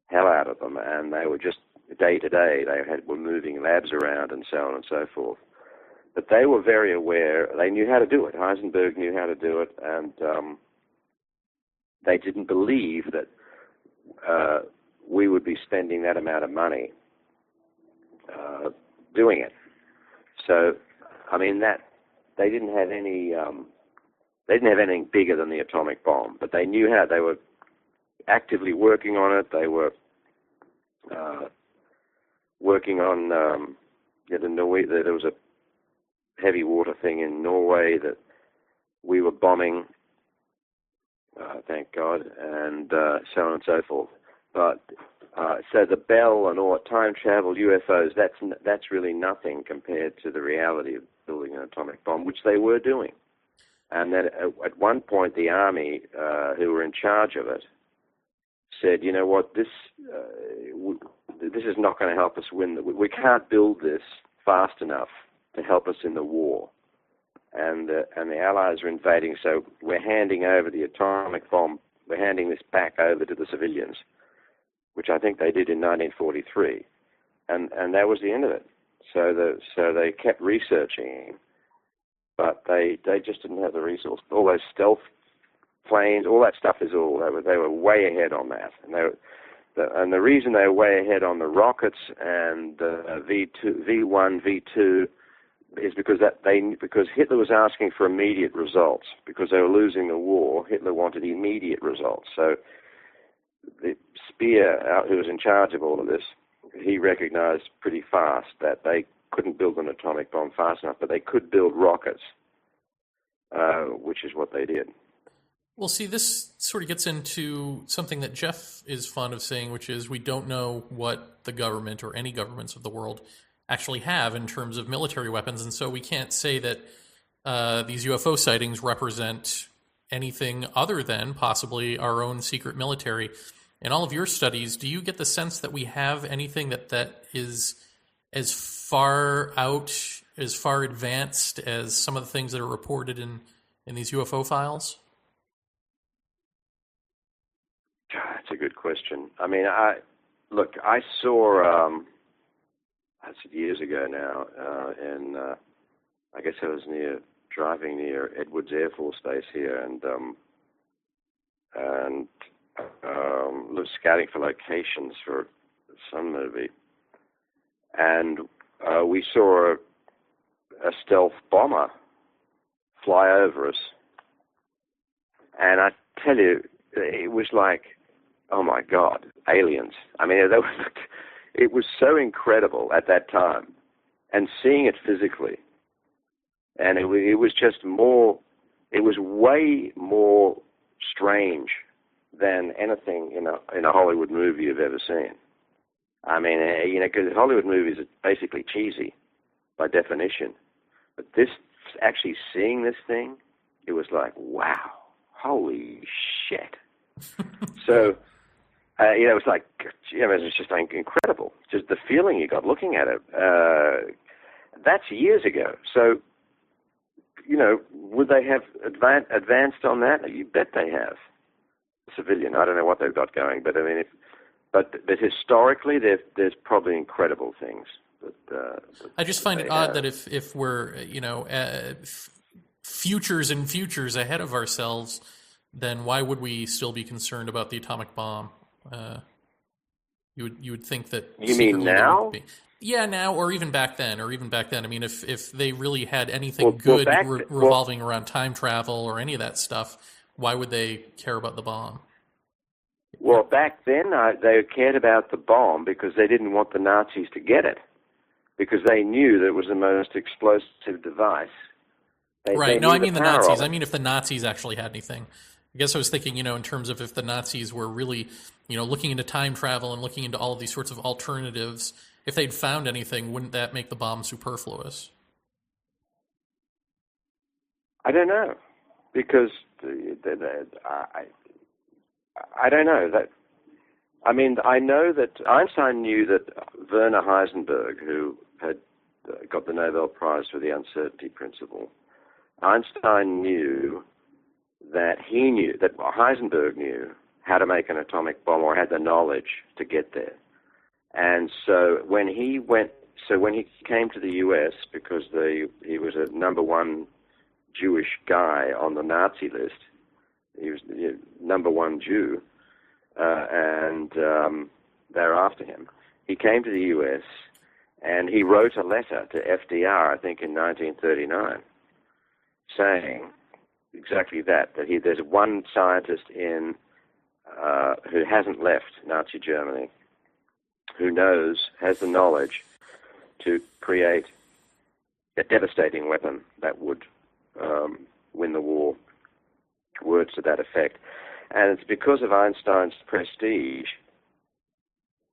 hell out of them, and they were just day to day. Were moving labs around and so on and so forth. But they were very aware. They knew how to do it. Heisenberg knew how to do it, and they didn't believe that we would be spending that amount of money doing it. So, I mean, that they didn't have any. They didn't have anything bigger than the atomic bomb, but they knew how. They were actively working on it. They were working on there was a heavy water thing in Norway that we were bombing, thank God, and so on and so forth. But so the bell and all time travel, UFOs, that's really nothing compared to the reality of building an atomic bomb, which they were doing. And then at one point, the Army, who were in charge of it, said, you know what, this is not going to help us win. We can't build this fast enough to help us in the war. And the Allies are invading, so we're handing over the atomic bomb. We're handing this back over to the civilians, which I think they did in 1943. And that was the end of it. So they kept researching, but they just didn't have the resource. All those stealth planes, all that stuff they were way ahead on that. And the reason they were way ahead on the rockets and V1, V2 is because Hitler was asking for immediate results. Because they were losing the war, Hitler wanted immediate results. So the Speer, who was in charge of all of this, he recognized pretty fast that they couldn't build an atomic bomb fast enough, but they could build rockets, which is what they did. Well, see, this sort of gets into something that Jeff is fond of saying, which is we don't know what the government or any governments of the world actually have in terms of military weapons, and so we can't say that these UFO sightings represent anything other than possibly our own secret military. In all of your studies, do you get the sense that we have anything that is as far out, as far advanced as some of the things that are reported in these UFO files? That's a good question. I mean, I saw, that's years ago now, and I guess I was driving near Edwards Air Force Base here, and was scouting for locations for some movie, and we saw a stealth bomber fly over us, and I tell you, it was like, oh my God, aliens. I mean, it was so incredible at that time, and seeing it physically, and it was just more, it was way more strange than anything in a Hollywood movie you've ever seen. I mean, because Hollywood movies are basically cheesy by definition, but actually seeing this thing, it was like, wow, holy shit. So, it was like, it was just like incredible. Just the feeling you got looking at it. That's years ago. So, would they have advanced on that? You bet they have. Civilian, I don't know what they've got going, but I mean, but historically, there's probably incredible things. I just find it odd that if we're futures and futures ahead of ourselves, then why would we still be concerned about the atomic bomb? You would think that. You mean now? Yeah, now, or even back then. I mean, if they really had anything revolving around time travel or any of that stuff, why would they care about the bomb? Well, back then they cared about the bomb because they didn't want the Nazis to get it, because they knew that it was the most explosive device. Right. No, I mean the Nazis. I mean if the Nazis actually had anything. I guess I was thinking, in terms of if the Nazis were really, looking into time travel and looking into all of these sorts of alternatives, if they'd found anything, wouldn't that make the bomb superfluous? I don't know, because I don't know that. I mean, I know that Einstein knew that Werner Heisenberg, who had got the Nobel Prize for the uncertainty principle, Einstein knew that Heisenberg knew how to make an atomic bomb, or had the knowledge to get there. And so when he came to the U.S., because he was a number one Jewish guy on the Nazi list, he was the number one Jew, and they're after him. He came to the U.S. and he wrote a letter to FDR, I think in 1939, saying exactly that there's one scientist who hasn't left Nazi Germany, who has the knowledge to create a devastating weapon that would win the war. Words to that effect. And it's because of Einstein's prestige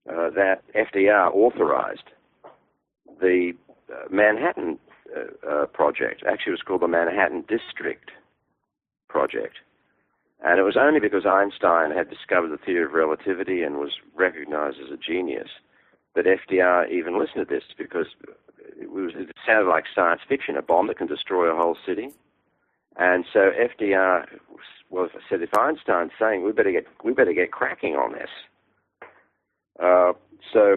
that FDR authorized the Manhattan project. Actually, it was called the Manhattan District Project. And it was only because Einstein had discovered the theory of relativity and was recognized as a genius that FDR even listened to this, because it sounded like science fiction, a bomb that can destroy a whole city. And so FDR said, if Einstein's saying we better get cracking on this. So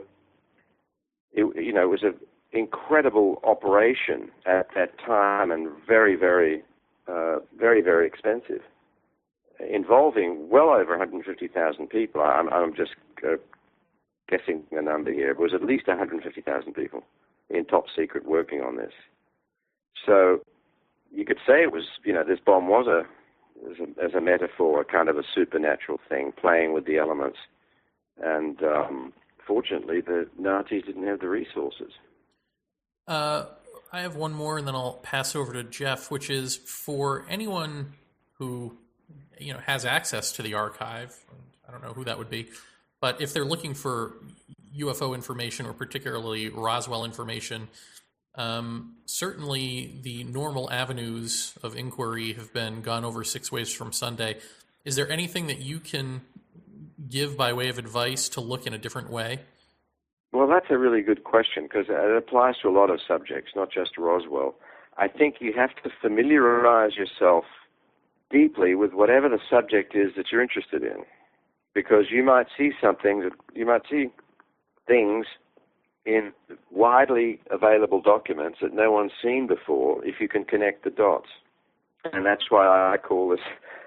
it was an incredible operation at that time, and very, very, very, very expensive, involving well over 150,000 people. I'm just guessing a number here. It was at least 150,000 people in top secret working on this. So you could say it was, this bomb was as a metaphor, a kind of a supernatural thing, playing with the elements. And fortunately, the Nazis didn't have the resources. I have one more, and then I'll pass over to Jeff, which is for anyone who has access to the archive. I don't know who that would be, but if they're looking for UFO information or particularly Roswell information, certainly the normal avenues of inquiry have been gone over 6 ways from Sunday. Is there anything that you can give by way of advice to look in a different way? Well, that's a really good question, because it applies to a lot of subjects, not just Roswell. I think you have to familiarize yourself deeply with whatever the subject is that you're interested in, because you might see things in widely available documents that no one's seen before if you can connect the dots. And that's why I call this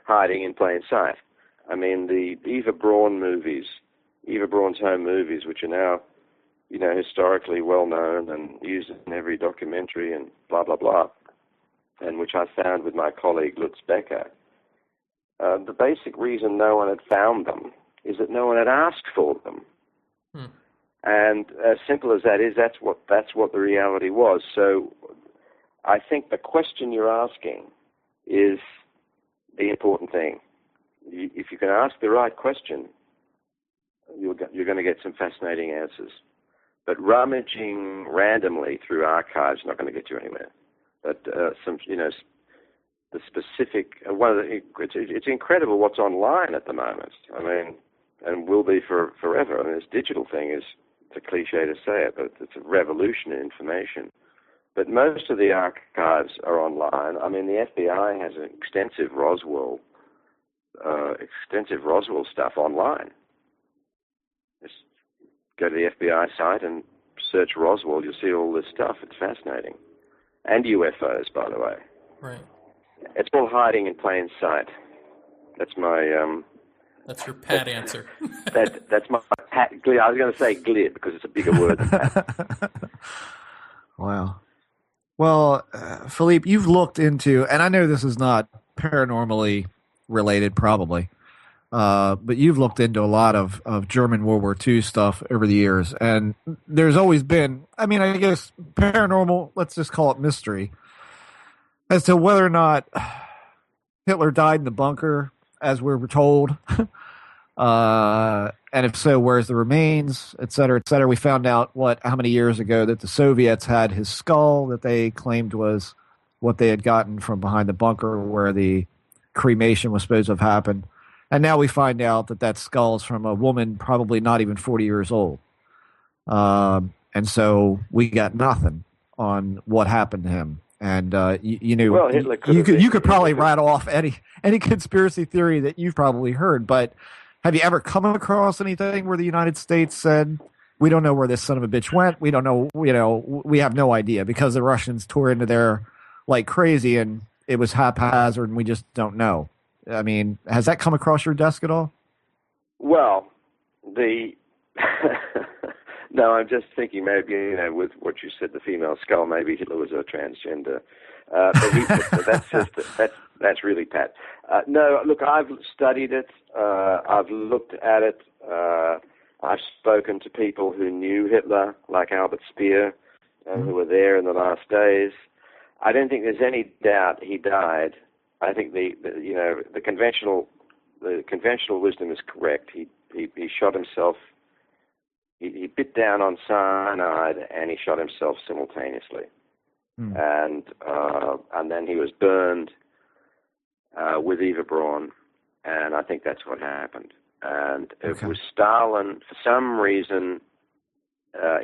hiding in plain sight. I mean, the Eva Braun's home movies, which are now, historically well known and used in every documentary and blah, blah, blah, and which I found with my colleague Lutz Becker. The basic reason no one had found them is that no one had asked for them. And as simple as that is, that's what the reality was. So I think the question you're asking is the important thing. If you can ask the right question, you're going to get some fascinating answers. But rummaging randomly through archives is not going to get you anywhere. But the specific it's incredible what's online at the moment. I mean, and will be forever. I mean, this digital thing is, it's a cliche to say it, but it's a revolution in information. But most of the archives are online. I mean, the FBI has an extensive Roswell stuff online. Just go to the FBI site and search Roswell. You'll see all this stuff. It's fascinating. And UFOs, by the way. Right. It's all hiding in plain sight. That's my... That's your pat answer. That's my pat. I was going to say glib because it's a bigger word than pat. Wow. Well, Philippe, you've looked into, and I know this is not paranormally related probably, but you've looked into a lot of German World War II stuff over the years, and there's always been, I mean, I guess paranormal, let's just call it mystery, as to whether or not Hitler died in the bunker, as we were told, and if so, where's the remains, et cetera, et cetera. We found out, how many years ago, that the Soviets had his skull that they claimed was what they had gotten from behind the bunker where the cremation was supposed to have happened. And now we find out that skull is from a woman probably not even 40 years old. And so we got nothing on what happened to him. And well, you could probably rattle off any conspiracy theory that you've probably heard, but have you ever come across anything where the United States said, we don't know where this son of a bitch went, we don't know, we have no idea, because the Russians tore into there like crazy and it was haphazard and we just don't know? I mean, has that come across your desk at all? Well, no, I'm just thinking maybe, with what you said, the female skull, maybe Hitler was a transgender. But that's really pat. No, look, I've studied it. I've looked at it. I've spoken to people who knew Hitler, like Albert Speer, who were there in the last days. I don't think there's any doubt he died. I think the conventional wisdom is correct. He shot himself. He bit down on cyanide and he shot himself simultaneously, and then he was burned with Eva Braun, and I think that's what happened. And it was Stalin, for some reason,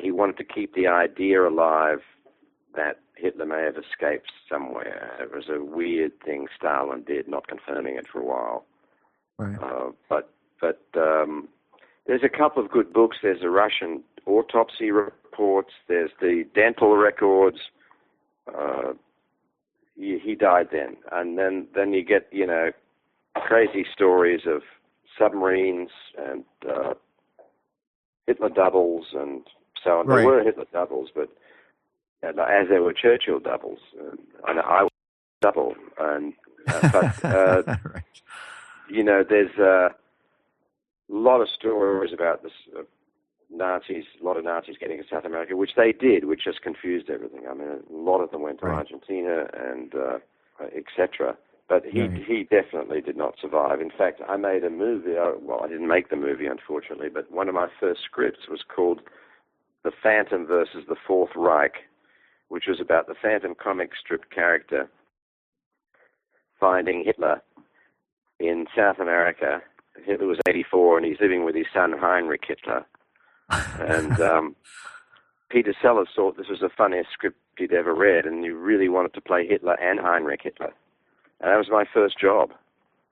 he wanted to keep the idea alive that Hitler may have escaped somewhere. It was a weird thing Stalin did, not confirming it for a while. Right. But there's a couple of good books. There's the Russian autopsy reports. There's the dental records. He died then. And then you get, crazy stories of submarines and Hitler doubles and so on. Right. There were Hitler doubles, but as there were Churchill doubles. And I was double. And, but, Right. you know, there's a lot of stories about this Nazis, a lot of Nazis getting to South America, which they did, which just confused everything. I mean, a lot of them went to Argentina and etc. But he definitely did not survive. In fact, I made a movie. Well, I didn't make the movie, unfortunately, but one of my first scripts was called The Phantom versus the Fourth Reich, which was about the Phantom comic strip character finding Hitler in South America. Hitler was 84, and he's living with his son Heinrich Hitler. And Peter Sellers thought this was the funniest script he'd ever read, and he really wanted to play Hitler and Heinrich Hitler. And that was my first job,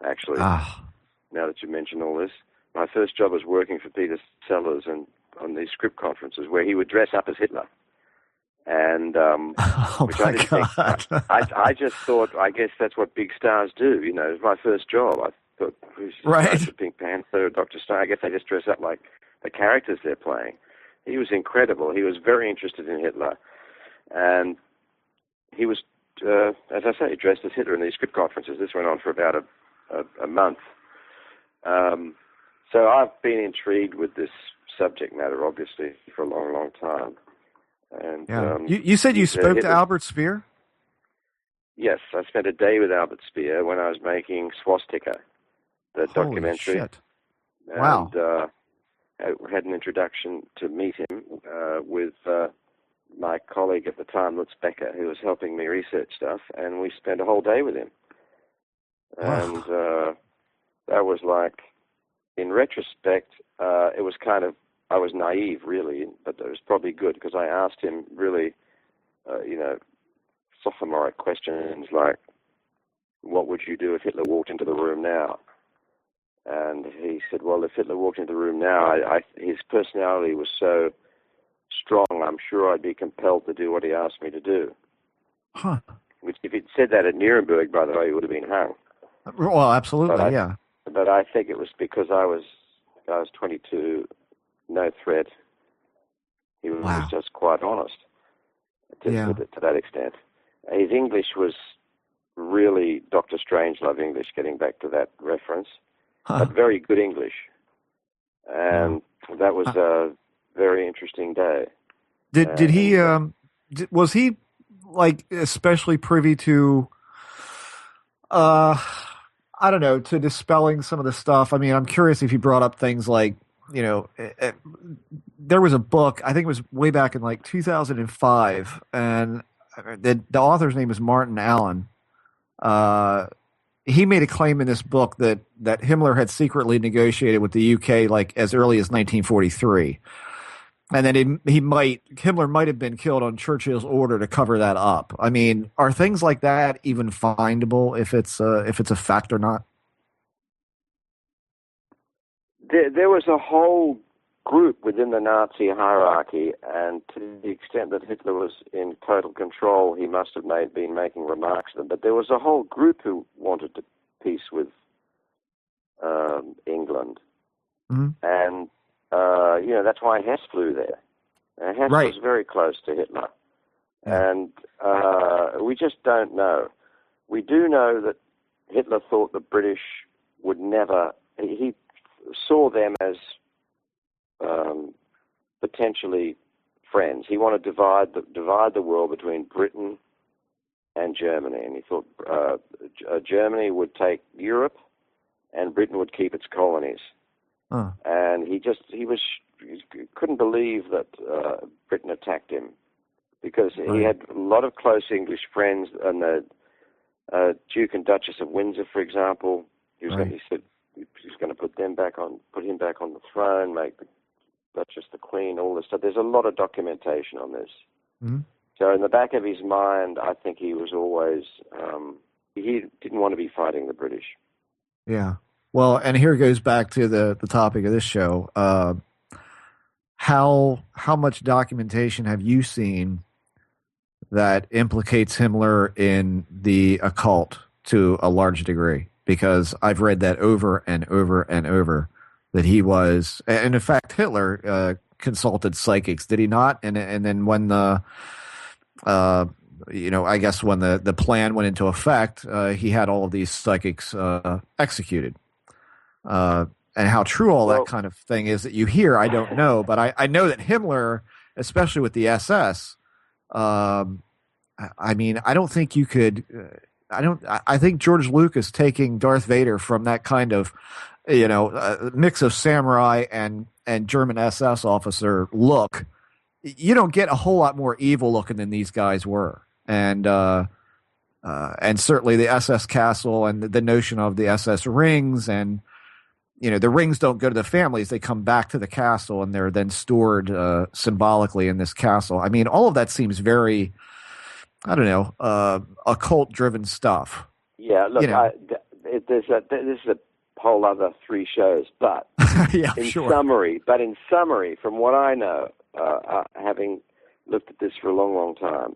actually. Now that you mention all this, my first job was working for Peter Sellers and on these script conferences where he would dress up as Hitler. And which I didn't think. I just thought, I guess that's what big stars do. You know, it was my first job. I thought, who's the Pink Panther, Dr. Star? I guess they just dress up like the characters they're playing. He was incredible. He was very interested in Hitler. And he was, as I say, dressed as Hitler in these script conferences. This went on for about a month. So I've been intrigued with this subject matter, obviously, for a long, long time. And you said you spoke to Albert Speer? Yes, I spent a day with Albert Speer when I was making Swastika, the Holy documentary. Shit. And, wow. I had an introduction to meet him with my colleague at the time, Lutz Becker, who was helping me research stuff, and we spent a whole day with him. And that was like, in retrospect, it was kind of, I was naive, really, but it was probably good because I asked him really, sophomoric questions like, what would you do if Hitler walked into the room now? And he said, well, if Hitler walked into the room now, his personality was so strong, I'm sure I'd be compelled to do what he asked me to do. Huh. Which, if he'd said that at Nuremberg, by the way, he would have been hung. Well, absolutely, yeah. But I think it was because I was 22, no threat. He was just quite honest to that extent. His English was really Dr. Strangelove English, getting back to that reference, but very good English. And that was a very interesting day. Did he, was he, like, especially privy to, I don't know, to dispelling some of the stuff? I mean, I'm curious if he brought up things like, you know, there was a book, I think it was way back in like 2005, and the author's name is Martin Allen. He made a claim in this book that Himmler had secretly negotiated with the UK like as early as 1943. And then Himmler might have been killed on Churchill's order to cover that up. I mean, are things like that even findable if it's a fact or not? There was a whole group within the Nazi hierarchy, and to the extent that Hitler was in total control, he must have been making remarks to them. But there was a whole group who wanted peace with England, and that's why Hess flew there. Hess was very close to Hitler, and we just don't know. We do know that Hitler thought the British would never. He saw them as potentially friends. He wanted to divide the world between Britain and Germany, and he thought Germany would take Europe and Britain would keep its colonies. And he couldn't believe that Britain attacked him because he had a lot of close English friends, and the Duke and Duchess of Windsor, for example. He said he was going to put him back on the throne, make the Duchess the Queen, all this stuff. There's a lot of documentation on this. So in the back of his mind, I think he was always he didn't want to be fighting the British. Yeah. Well, and here goes back to the topic of this show. How much documentation have you seen that implicates Himmler in the occult to a large degree? Because I've read that over and over and over, that he was, and in fact, Hitler consulted psychics, did he not? And then when I guess when the plan went into effect, he had all of these psychics executed. And how true all that kind of thing is that you hear, I don't know. But I know that Himmler, especially with the SS, I mean, I don't think you could. I think George Lucas taking Darth Vader from that kind of, mix of samurai and German SS officer look. You don't get a whole lot more evil looking than these guys were, and certainly the SS castle and the notion of the SS rings, and the rings don't go to the families; they come back to the castle, and they're then stored symbolically in this castle. I mean, all of that seems very, I don't know, occult-driven stuff. Yeah, look, this is a whole other 3 shows, but yeah, in sure. summary, from what I know, having looked at this for a long, long time,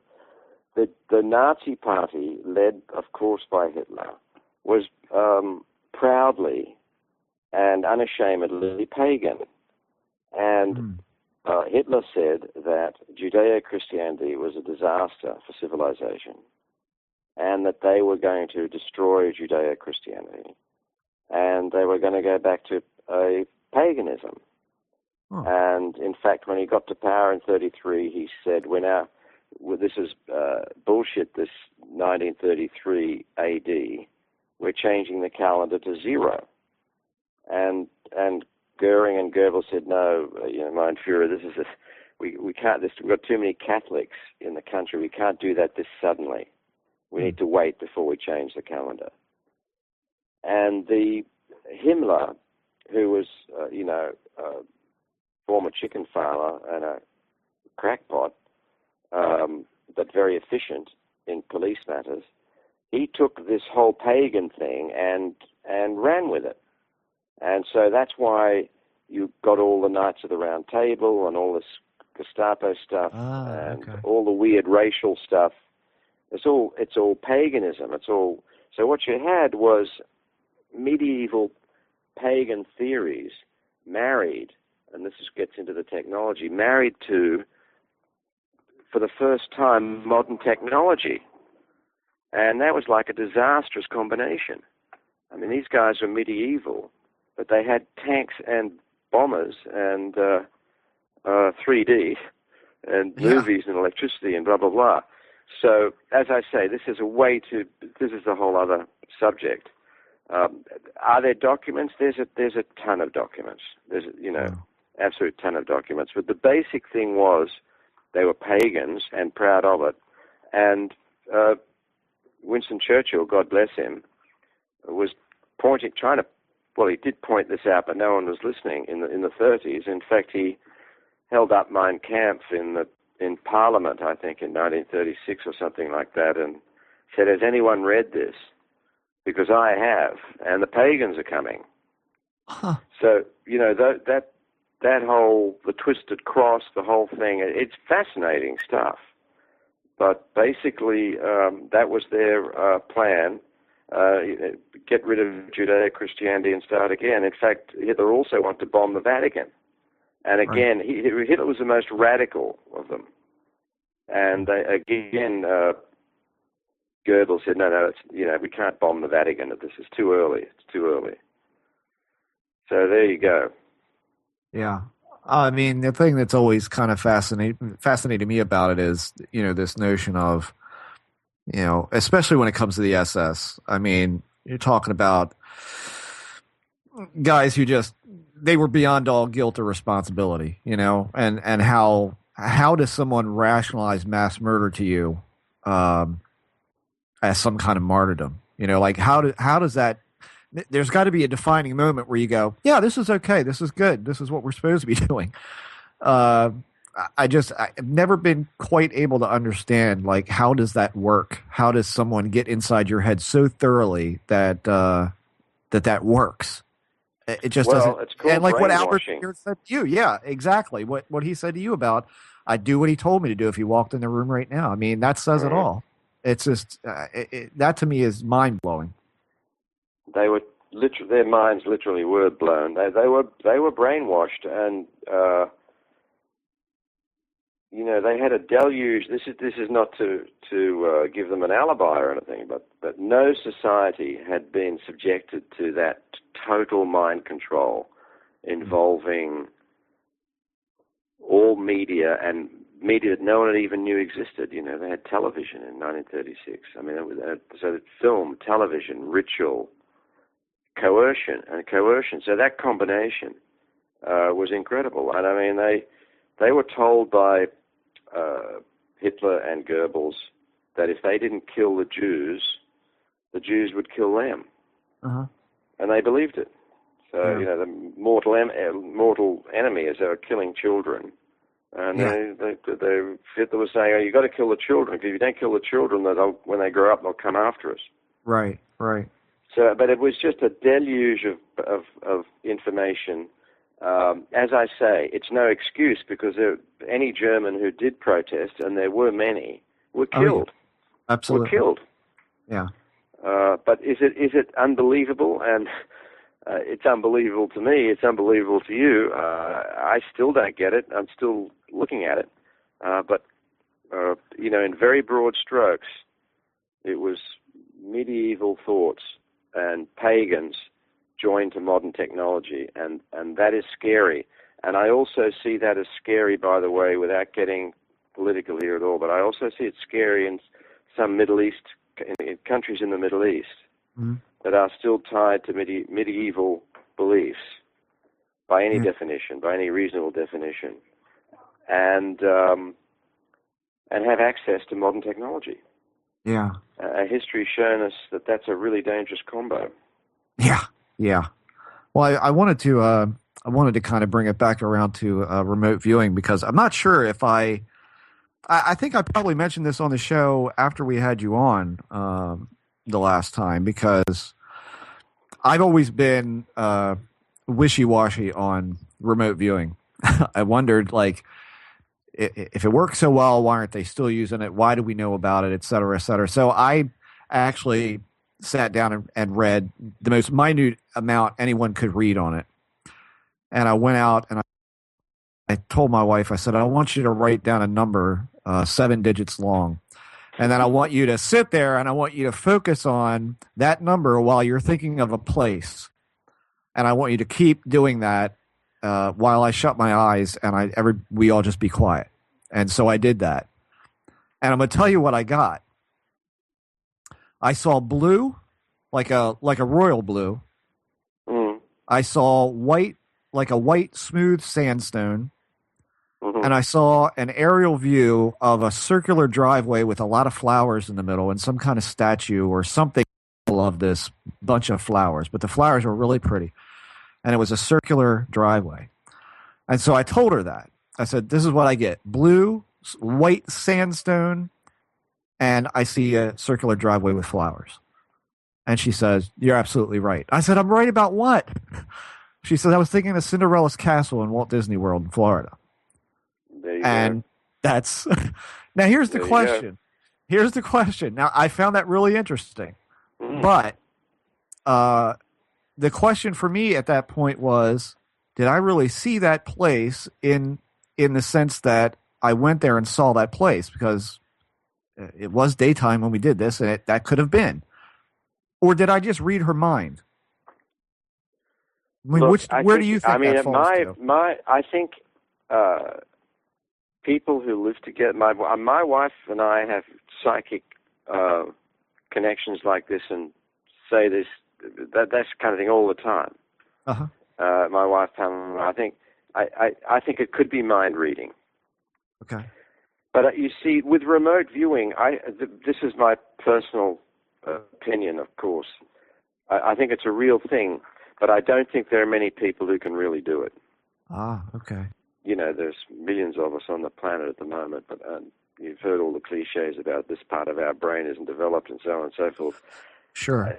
the Nazi Party, led, of course, by Hitler, was proudly and unashamedly pagan. And Hitler said that Judeo-Christianity was a disaster for civilization, and that they were going to destroy Judeo-Christianity, and they were going to go back to a paganism. Oh. And in fact, when he got to power in 1933, he said, this is bullshit, this 1933 AD, we're changing the calendar to 0. And Goering and Goebbels said, no, mein Führer, we can't, we've got too many Catholics in the country, we can't do that this suddenly. We need to wait before we change the calendar. And the Himmler, who was, former chicken farmer and a crackpot, but very efficient in police matters, he took this whole pagan thing and ran with it. And so that's why you got all the Knights of the Round Table and all this Gestapo stuff all the weird racial stuff. It's all paganism. So what you had was medieval pagan theories married, and this gets into the technology, married to, for the first time, modern technology. And that was like a disastrous combination. I mean, these guys were medieval, but they had tanks and bombers and 3D and movies and electricity and blah, blah, blah. So, as I say, this is a whole other subject. Are there documents? There's a ton of documents. There's absolute ton of documents. But the basic thing was they were pagans and proud of it. And Winston Churchill, God bless him, was he did point this out, but no one was listening in the 30s. In fact, he held up Mein Kampf in Parliament, I think, in 1936 or something like that, and said, has anyone read this? Because I have, and the pagans are coming. Huh. So, that whole, the twisted cross, the whole thing, it's fascinating stuff. But basically, that was their plan, get rid of Judeo-Christianity and start again. In fact, Hitler also wanted to bomb the Vatican. And again, Hitler was the most radical of them. And again, Goebbels said, no, we can't bomb the Vatican. This is too early. It's too early. So there you go. Yeah. I mean, the thing that's always kind of fascinating me about it is, this notion of, especially when it comes to the SS. I mean, you're talking about guys who they were beyond all guilt or responsibility, and how does someone rationalize mass murder to you as some kind of martyrdom? Like how does that? There's got to be a defining moment where you go, yeah, this is okay, this is good, this is what we're supposed to be doing. I've never been quite able to understand, like, how does that work? How does someone get inside your head so thoroughly that that works? It just doesn't. It's called and like what Albert brainwashing. said to you, yeah, exactly. What he said to you about, I'd do what he told me to do if he walked in the room right now. I mean, that says it all. It's just that to me is mind blowing. They were their minds literally were blown. They were brainwashed, and they had a deluge. This is not to give them an alibi or anything, but no society had been subjected to that total mind control involving all media, and media that no one had even knew existed. They had television in 1936. I mean, so film, television, ritual, coercion. So that combination was incredible. And I mean, they were told by Hitler and Goebbels that if they didn't kill the Jews would kill them. Uh-huh. And they believed it. So, Yeah. the mortal enemy is they were killing children. And Hitler was saying, you've got to kill the children, because if you don't kill the children, when they grow up, they'll come after us. Right. So, but it was just a deluge of information. As I say, it's no excuse, because any German who did protest, and there were many, were killed. Oh, yeah. Absolutely. Were killed. Yeah. But is it unbelievable? And it's unbelievable to me. It's unbelievable to you. I still don't get it. I'm still looking at it. But in very broad strokes, it was medieval thoughts and pagans joined to modern technology, and that is scary. And I also see that as scary, by the way, without getting political here at all, but I also see it scary in some Middle East, in countries in the Middle East, that are still tied to medieval beliefs by any definition, by any reasonable definition, and have access to modern technology. Yeah. History's shown us that that's a really dangerous combo. Yeah. Well, I wanted to kind of bring it back around to remote viewing, because I'm not sure if I think I probably mentioned this on the show after we had you on the last time, because I've always been wishy-washy on remote viewing. I wondered, like, if it works so well, why aren't they still using it? Why do we know about it, et cetera, et cetera. So I actually sat down and read the most minute amount anyone could read on it. And I went out and I told my wife, I said, I want you to write down a number 7 digits long. And then I want you to sit there and I want you to focus on that number while you're thinking of a place. And I want you to keep doing that while I shut my eyes and we all just be quiet. And so I did that. And I'm going to tell you what I got. I saw blue, like a royal blue. I saw white, like a white smooth sandstone. And I saw an aerial view of a circular driveway with a lot of flowers in the middle and some kind of statue or something of this bunch of flowers. But the flowers were really pretty. And it was a circular driveway. And so I told her that. I said, this is what I get. Blue, white sandstone, and I see a circular driveway with flowers. And she says, you're absolutely right. I said, I'm right about what? She said, I was thinking of Cinderella's castle in Walt Disney World in Florida. There you And go. that's now here's the There you question. Here's the question. Now I found that really interesting. But the question for me at that point was, did I really see that place in the sense that I went there and saw that place? Because it was daytime when we did this, and that could have been. Or did I just read her mind? I mean, Look, where do you think that falls to? I think people who live together, my wife and I have psychic connections like this and say this, that's kind of thing all the time. Uh-huh. My wife, I think it could be mind reading. Okay. But you see, with remote viewing, this is my personal opinion, of course. I think it's a real thing, but I don't think there are many people who can really do it. Ah, okay. There's millions of us on the planet at the moment, but you've heard all the cliches about this part of our brain isn't developed and so on and so forth. Sure.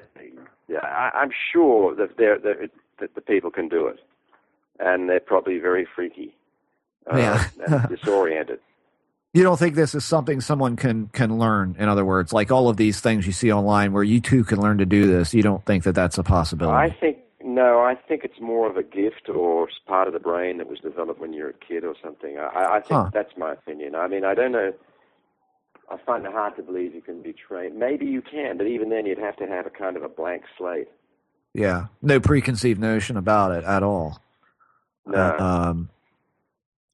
I'm sure that that the people can do it, and they're probably very freaky and disoriented. You don't think this is something someone can learn? In other words, like all of these things you see online where you too can learn to do this, you don't think that that's a possibility? I think No, I think it's more of a gift or part of the brain that was developed when you're a kid or something. I think that's my opinion. I mean, I don't know. I find it hard to believe you can be trained. Maybe you can, but even then you'd have to have a kind of a blank slate. Yeah, no preconceived notion about it at all. No.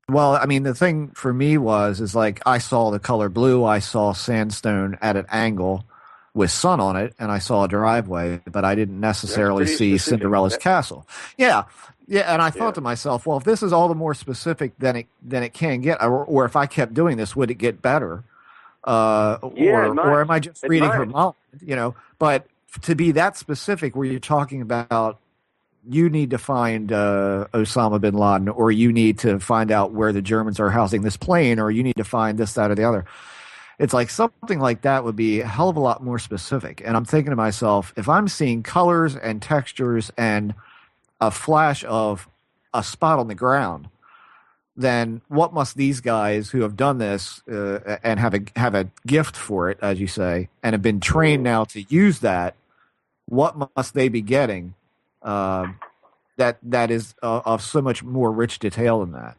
Well, I mean, the thing for me is like I saw the color blue, I saw sandstone at an angle with sun on it, and I saw a driveway, but I didn't necessarily see specific. Cinderella's castle. Yeah, and I thought to myself, well, if this is all the more specific than it can get, or if I kept doing this, would it get better? Or am I just reading her mind? But to be that specific, where you're talking about, you need to find Osama bin Laden, or you need to find out where the Germans are housing this plane, or you need to find this, that, or the other. It's like something like that would be a hell of a lot more specific. And I'm thinking to myself, if I'm seeing colors and textures and a flash of a spot on the ground, then what must these guys who have done this and have a gift for it, as you say, and have been trained now to use that, what must they be getting that is of so much more rich detail than that?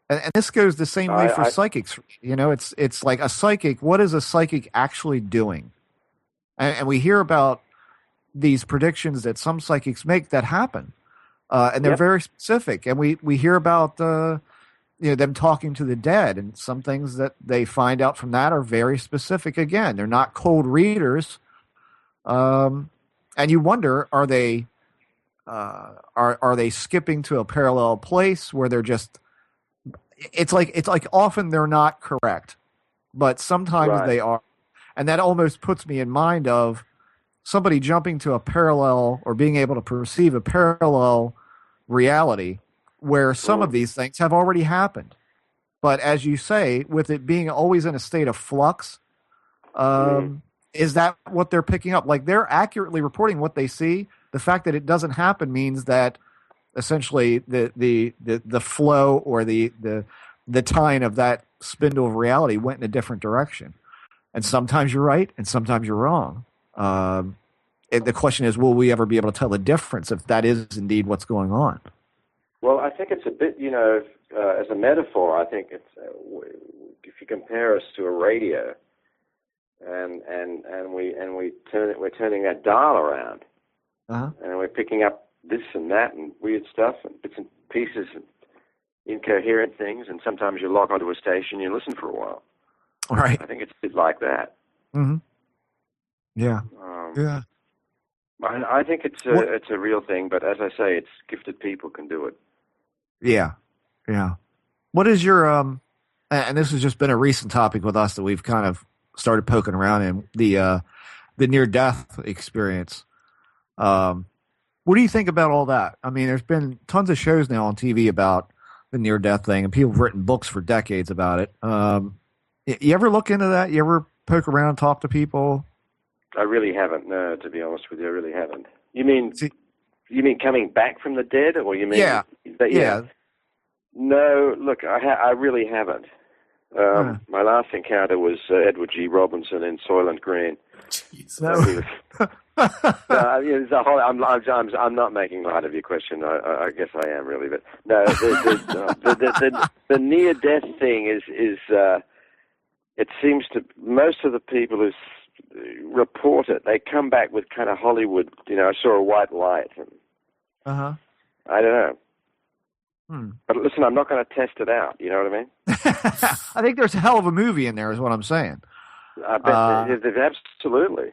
And this goes the same way for psychics. It's like a psychic. What is a psychic actually doing? And we hear about these predictions that some psychics make that happen, and they're very specific. And we hear about them talking to the dead, and some things that they find out from that are very specific. Again, they're not cold readers. And you wonder, are they skipping to a parallel place where they're just? It's like often they're not correct, but sometimes they are, and that almost puts me in mind of somebody jumping to a parallel or being able to perceive a parallel reality where some of these things have already happened. But as you say, with it being always in a state of flux, is that what they're picking up? Like, they're accurately reporting what they see. The fact that it doesn't happen means that essentially the flow or the tine of that spindle of reality went in a different direction. And sometimes you're right, and sometimes you're wrong. And the question is, will we ever be able to tell the difference if that is indeed what's going on? Well, I think it's a bit, as a metaphor, I think it's if you compare us to a radio, and we're turning that dial around, and we're picking up this and that and weird stuff and bits and pieces and incoherent things, and sometimes you lock onto a station, you listen for a while. All right. I think it's a bit like that. Mm-hmm. Yeah. Yeah. I think it's a real thing, but as I say, it's gifted people can do it. Yeah. Yeah. What is your and this has just been a recent topic with us that we've kind of started poking around in, the near-death experience. What do you think about all that? I mean, there's been tons of shows now on TV about the near-death thing, and people have written books for decades about it. You ever look into that? You ever poke around, talk to people? I really haven't. No, to be honest with you, I really haven't. You mean coming back from the dead, or you mean? Yeah. No, look, I really haven't. My last encounter was Edward G. Robinson in Soylent Green. No. I'm not making light of your question. I guess I am really, but no. The near-death thing is it seems to most of the people who report it, they come back with kind of Hollywood. I saw a white light, and I don't know. But listen, I'm not going to test it out. You know what I mean? I think there's a hell of a movie in there, is what I'm saying. I bet absolutely.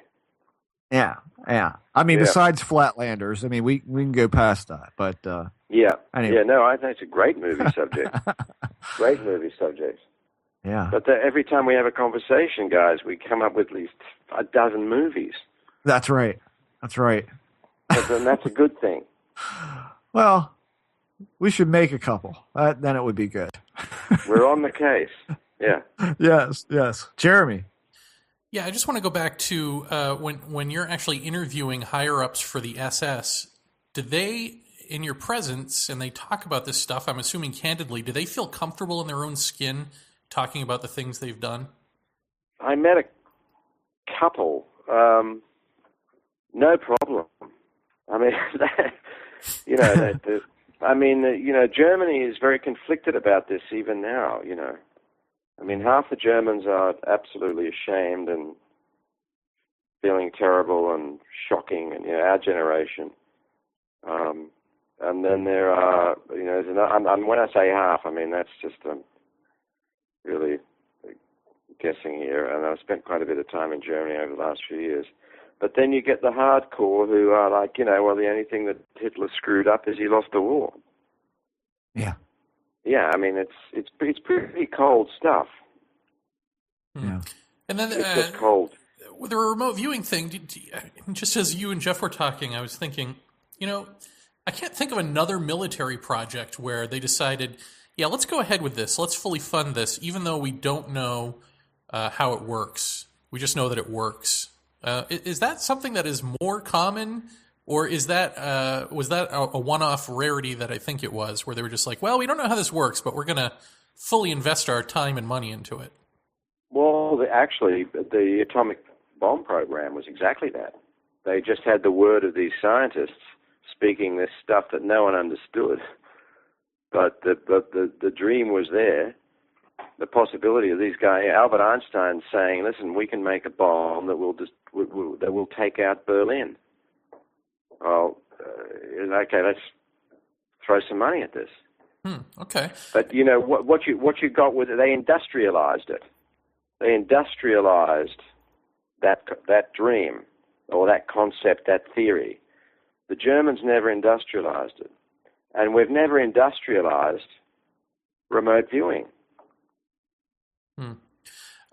Yeah. I mean, besides Flatlanders, I mean, we can go past that, but anyway. Yeah, no, I think it's a great movie subject. Great movie subject. Yeah. But every time we have a conversation, guys, we come up with at least a dozen movies. That's right. And that's a good thing. Well, we should make a couple. Then it would be good. We're on the case. Yeah. Yes. Jeremy. Yeah, I just want to go back to when you're actually interviewing higher-ups for the SS, do they, in your presence, and they talk about this stuff, I'm assuming candidly, do they feel comfortable in their own skin talking about the things they've done? I met a couple. No problem. I mean, You know, Germany is very conflicted about this even now, you know. I mean, half the Germans are absolutely ashamed and feeling terrible and shocking, and, you know, our generation. And then there are, you know, and when I say half, I mean, that's just really guessing here, and I've spent quite a bit of time in Germany over the last few years. But then you get the hardcore who are like, you know, well, the only thing that Hitler screwed up is he lost the war. Yeah. Yeah, I mean, it's pretty cold stuff. Yeah. And then it's just cold. With the remote viewing thing, just as you and Jeff were talking, I was thinking, you know, I can't think of another military project where they decided, yeah, let's go ahead with this. Let's fully fund this, even though we don't know how it works. We just know that it works. Is that something that is more common, or is that was that a one-off rarity that I think it was, where they were just like, well, we don't know how this works, but we're going to fully invest our time and money into it? Well, actually, the atomic bomb program was exactly that. They just had the word of these scientists speaking this stuff that no one understood. But the dream was there. The possibility of these guys, Albert Einstein, saying, "Listen, we can make a bomb that will take out Berlin." Well, okay, let's throw some money at this. Okay. But you know what you got with it? They industrialized it. They industrialized that dream or that concept, that theory. The Germans never industrialized it, and we've never industrialized remote viewing.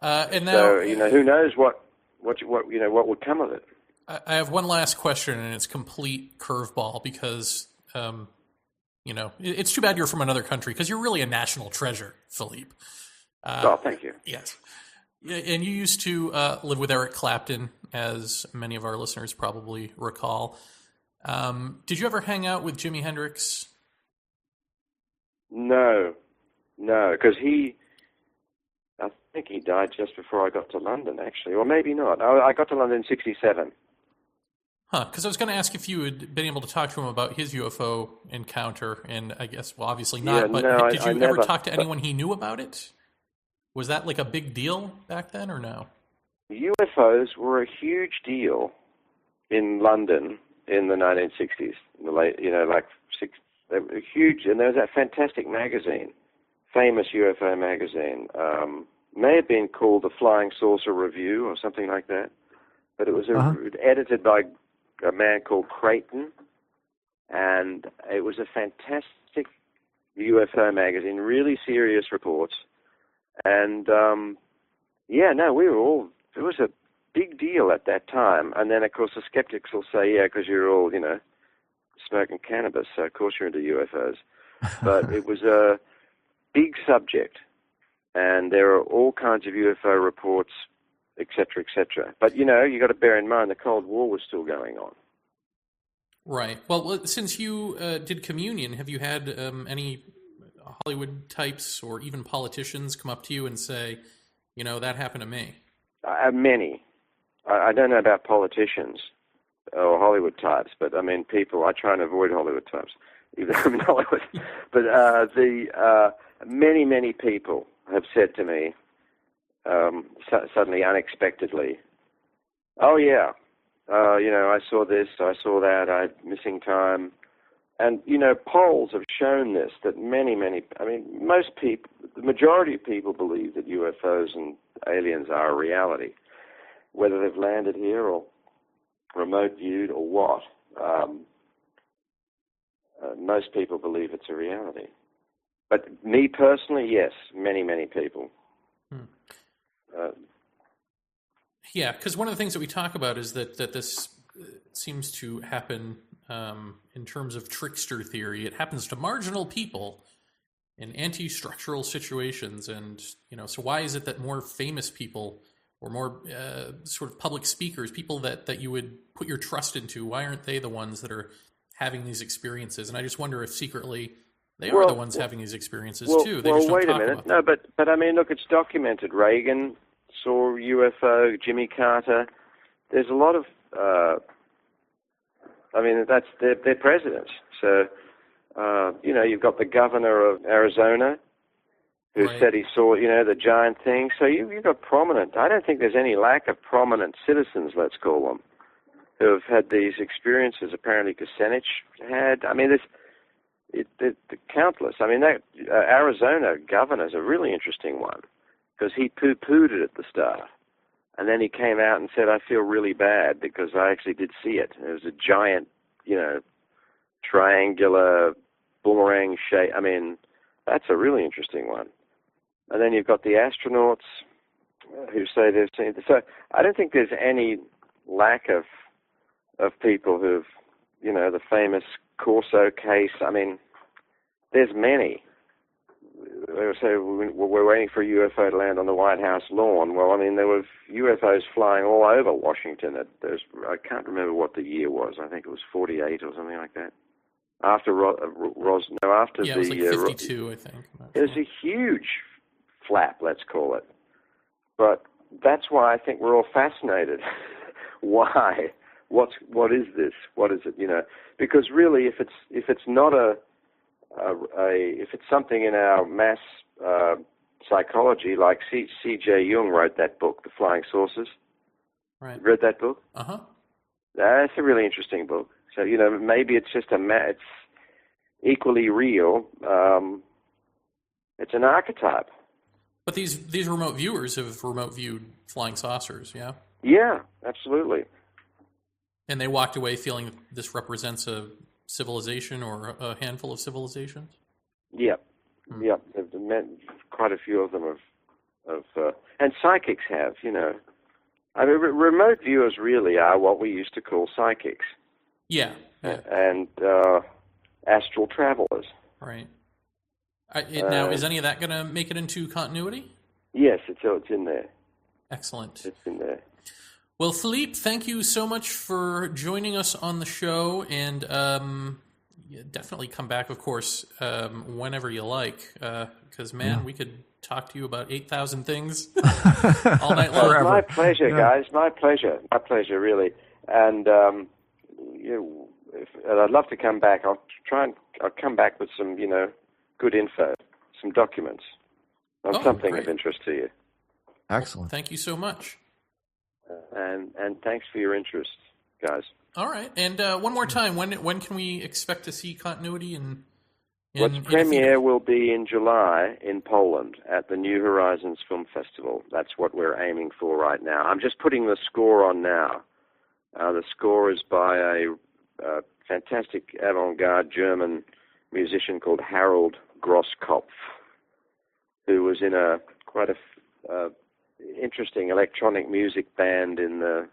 And now, so you know, who knows what would come of it. I have one last question, and it's complete curveball because you know, it's too bad you're from another country because you're really a national treasure, Philippe. Thank you. Yes. And you used to live with Eric Clapton, as many of our listeners probably recall. Did you ever hang out with Jimi Hendrix? No, because I think he died just before I got to London, actually, or maybe not. I got to London in '67. Because I was going to ask if you had been able to talk to him about his UFO encounter, and I guess, well, obviously not, Yeah, but no, did you I ever never, talk to anyone he knew about it? Was that like a big deal back then, or no? UFOs were a huge deal in London in the 1960s. In the late, you know, they were huge, and there was that fantastic magazine, famous UFO magazine. May have been called the Flying Saucer Review or something like that, but it was edited by a man called Creighton, and it was a fantastic UFO magazine, really serious reports. And, it was a big deal at that time. And then, of course, the skeptics will say, yeah, because you're all, you know, smoking cannabis, so of course you're into UFOs. But it was a big subject, and there are all kinds of UFO reports, et cetera, et cetera. But, you know, you got to bear in mind the Cold War was still going on. Right. Well, since you did communion, have you had any Hollywood types or even politicians come up to you and say, you know, that happened to me? Many. I don't know about politicians or Hollywood types, but I mean people. I try and avoid Hollywood types, even though I'm in Hollywood. But many people have said to me suddenly, unexpectedly, "Oh yeah, you know, I saw this, I saw that, I'm missing time." And, you know, polls have shown this, that many, I mean, most people, the majority of people believe that UFOs and aliens are a reality, whether they've landed here or remote viewed or what. Most people believe it's a reality. But me personally, yes, many people. Yeah, because one of the things that we talk about is that this seems to happen in terms of trickster theory. It happens to marginal people in anti-structural situations, and you know, so why is it that more famous people or more sort of public speakers, people that you would put your trust into, why aren't they the ones that are having these experiences? And I just wonder if secretly they are the ones having these experiences too. They just don't wait a talk minute. about them. No, but I mean, look, it's documented. Reagan saw UFO. Jimmy Carter. There's a lot of. I mean, they're presidents, So, you've got the governor of Arizona who said he saw, the giant thing. So you've got prominent. I don't think there's any lack of prominent citizens, let's call them, who have had these experiences. Apparently, Kucinich had. I mean, they're countless. I mean, that Arizona governor's a really interesting one because he poo-pooed it at the start. And then he came out and said, I feel really bad because I actually did see it. It was a giant, triangular boomerang shape. I mean, that's a really interesting one. And then you've got the astronauts who say they've seen it. So I don't think there's any lack of people who've, the famous Corso case. I mean, there's many. They say we're waiting for a UFO to land on the White House lawn. Well, I mean, there were UFOs flying all over Washington. I can't remember what the year was. I think it was 48 or something like that. After after it was like 52, I think. It was a huge flap, let's call it. But that's why I think we're all fascinated. Why? What is this? What is it? Because really, if it's not if it's something in our mass psychology, like C.J. Jung wrote that book, The Flying Saucers. Right. Read that book? Uh-huh. That's a really interesting book. So, maybe it's just it's equally real. It's an archetype. But these remote viewers have remote viewed flying saucers, yeah? Yeah, absolutely. And they walked away feeling that this represents a civilization or a handful of civilizations? Yep. Yep. Quite a few of them and psychics have, I mean, remote viewers really are what we used to call psychics. Yeah. And astral travelers. Right. Now, is any of that going to make it into continuity? Yes, it's in there. Excellent. It's in there. Well, Philippe, thank you so much for joining us on the show, and definitely come back, of course, whenever you like, because, we could talk to you about 8,000 things all night long. It's my pleasure, guys. My pleasure. My pleasure, really. And I'd love to come back. I'll come back with some, good info, some documents on something of interest to you. Excellent. Thank you so much. And thanks for your interest, guys. All right. And one more time, when can we expect to see continuity in its premiere will be in July in Poland at the New Horizons Film Festival. That's what we're aiming for right now. I'm just putting the score on now. The score is by a fantastic avant-garde German musician called Harold Grosskopf, who was in quite a interesting electronic music band in the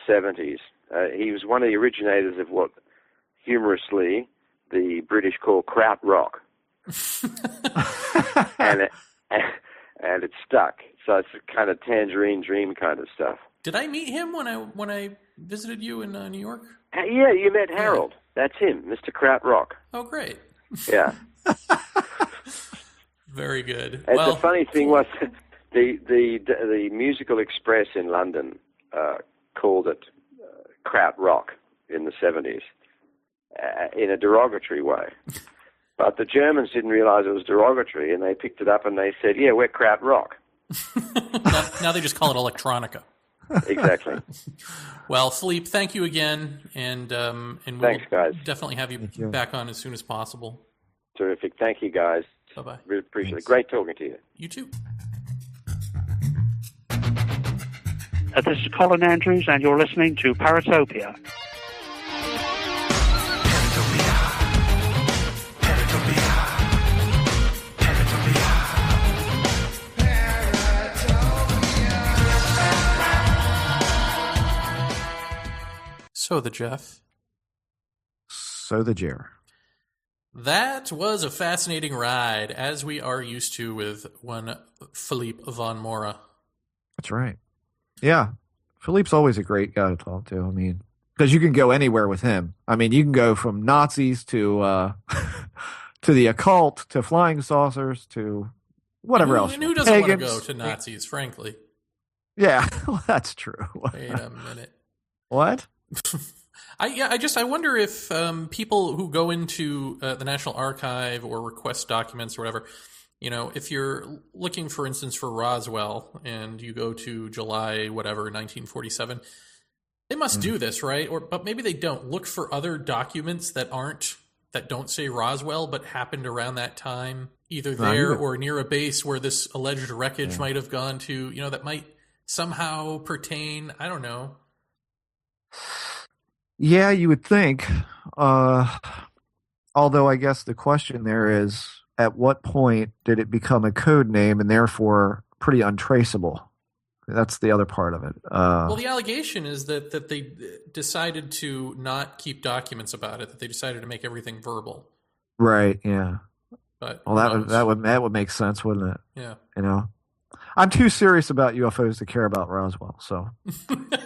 70s. He was one of the originators of what, humorously, the British call krautrock. and it stuck. So it's a kind of Tangerine Dream kind of stuff. Did I meet him when I visited you in New York? Yeah, you met Harold. Yeah. That's him, Mr. Krautrock. Oh, great. Yeah. Very good. And the funny thing was, the Musical Express in London called it krautrock in the 70s in a derogatory way. But the Germans didn't realize it was derogatory, and they picked it up and they said, yeah, we're krautrock. now they just call it electronica. Exactly. Well, Philippe, thank you again, and we'll thanks, guys. Definitely have you back on as soon as possible. Terrific. Thank you, guys. Bye-bye. Really appreciate it. Great talking to you. You too. This is Colin Andrews, and you're listening to Paratopia. So the Jeff. So the Jer. That was a fascinating ride, as we are used to with one Philippe Mora. That's right. Yeah. Philippe's always a great guy to talk to. I mean, because you can go anywhere with him. I mean, you can go from Nazis to to the occult to flying saucers to whatever else. And who doesn't want to go to Nazis, frankly? Yeah, well, that's true. Wait a minute. What? I wonder if people who go into the National Archive or request documents or whatever, if you're looking, for instance, for Roswell and you go to July, whatever, 1947, they must do this, right? But maybe they don't. Look for other documents that don't say Roswell, but happened around that time, either there or near a base where this alleged wreckage might have gone to, that might somehow pertain. I don't know. Yeah, you would think. Although I guess the question there is, at what point did it become a code name and therefore pretty untraceable? That's the other part of it. Well, the allegation is that they decided to not keep documents about it, that they decided to make everything verbal. Right, yeah. But that would make sense, wouldn't it? Yeah. I'm too serious about UFOs to care about Roswell, so.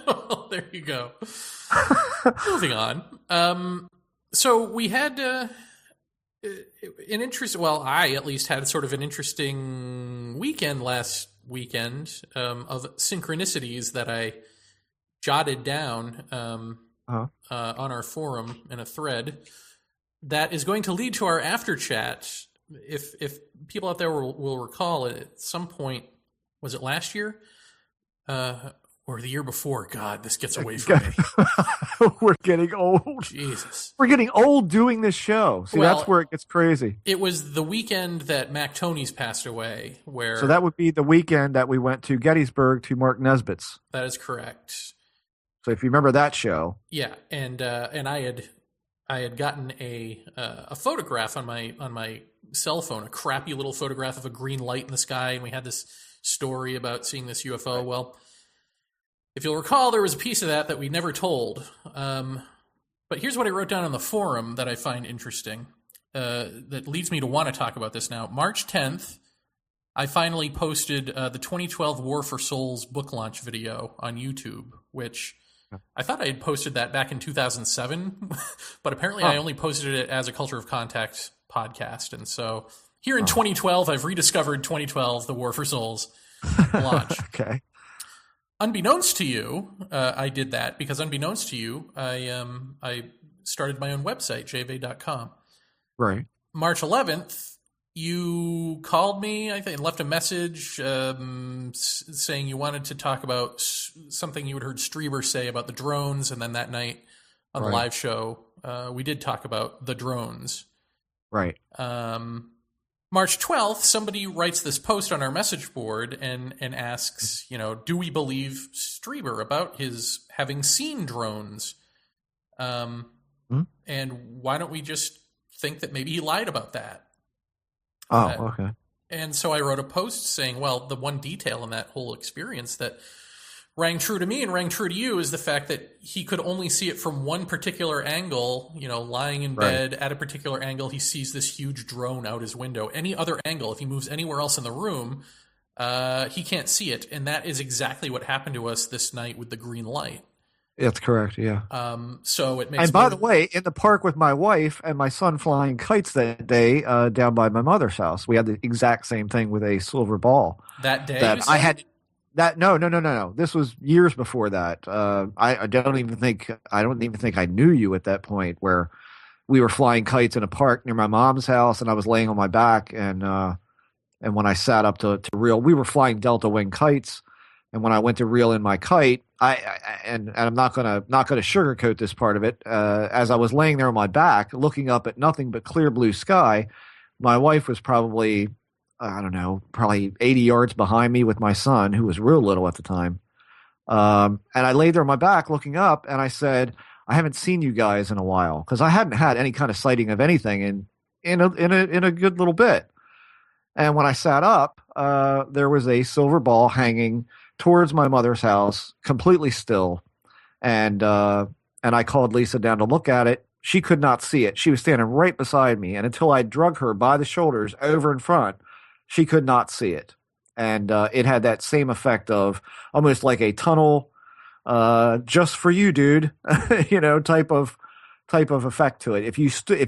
Well, there you go. Moving on. So we had an interesting, well, I at least had sort of an interesting weekend last weekend of synchronicities that I jotted down on our forum in a thread that is going to lead to our after chat. If people out there will recall, at some point, was it last year or the year before? God, this gets away from me. We're getting old. Jesus. We're getting old doing this show. See, that's where it gets crazy. It was the weekend that Mac Tonnies passed away. So that would be the weekend that we went to Gettysburg to Mark Nesbitt's. That is correct. So if you remember that show. Yeah, and I had gotten a photograph on my cell phone, a crappy little photograph of a green light in the sky, and we had this story about seeing this UFO. Right. Well, if you'll recall, there was a piece of that we never told. But here's what I wrote down on the forum that I find interesting, that leads me to want to talk about this now. March 10th, I finally posted the 2012 War for Souls book launch video on YouTube, which I thought I had posted that back in 2007, but apparently I only posted it as a Culture of Contact podcast. And so here in 2012, I've rediscovered 2012, the War for Souls launch. Okay. Unbeknownst to you, I did that because unbeknownst to you, I started my own website, jva.com. Right. March 11th, you called me, I think, and left a message saying you wanted to talk about something you had heard Strieber say about the drones, and then that night on the live show, we did talk about the drones. Right. March 12th, somebody writes this post on our message board and asks, do we believe Strieber about his having seen drones? And why don't we just think that maybe he lied about that? Oh, okay. And so I wrote a post saying, well, the one detail in that whole experience that rang true to me and rang true to you is the fact that he could only see it from one particular angle, lying in bed at a particular angle. He sees this huge drone out his window. Any other angle, if he moves anywhere else in the room, he can't see it. And that is exactly what happened to us this night with the green light. That's correct, yeah. So it makes. And by the way, in the park with my wife and my son flying kites that day down by my mother's house, we had the exact same thing with a silver ball. That day? That I had. No. This was years before that. I don't even think I knew you at that point. Where we were flying kites in a park near my mom's house, and I was laying on my back, and when I sat up to reel, we were flying delta wing kites, and when I went to reel in my kite, and I'm not gonna sugarcoat this part of it. As I was laying there on my back, looking up at nothing but clear blue sky, my wife was probably, I don't know, probably 80 yards behind me with my son, who was real little at the time. And I lay there on my back looking up, and I said, I haven't seen you guys in a while, because I hadn't had any kind of sighting of anything in a good little bit. And when I sat up, there was a silver ball hanging towards my mother's house, completely still. And I called Lisa down to look at it. She could not see it. She was standing right beside me. And until I drug her by the shoulders over in front, she could not see it. And it had that same effect of almost like a tunnel, just for you, dude, type of effect to it. If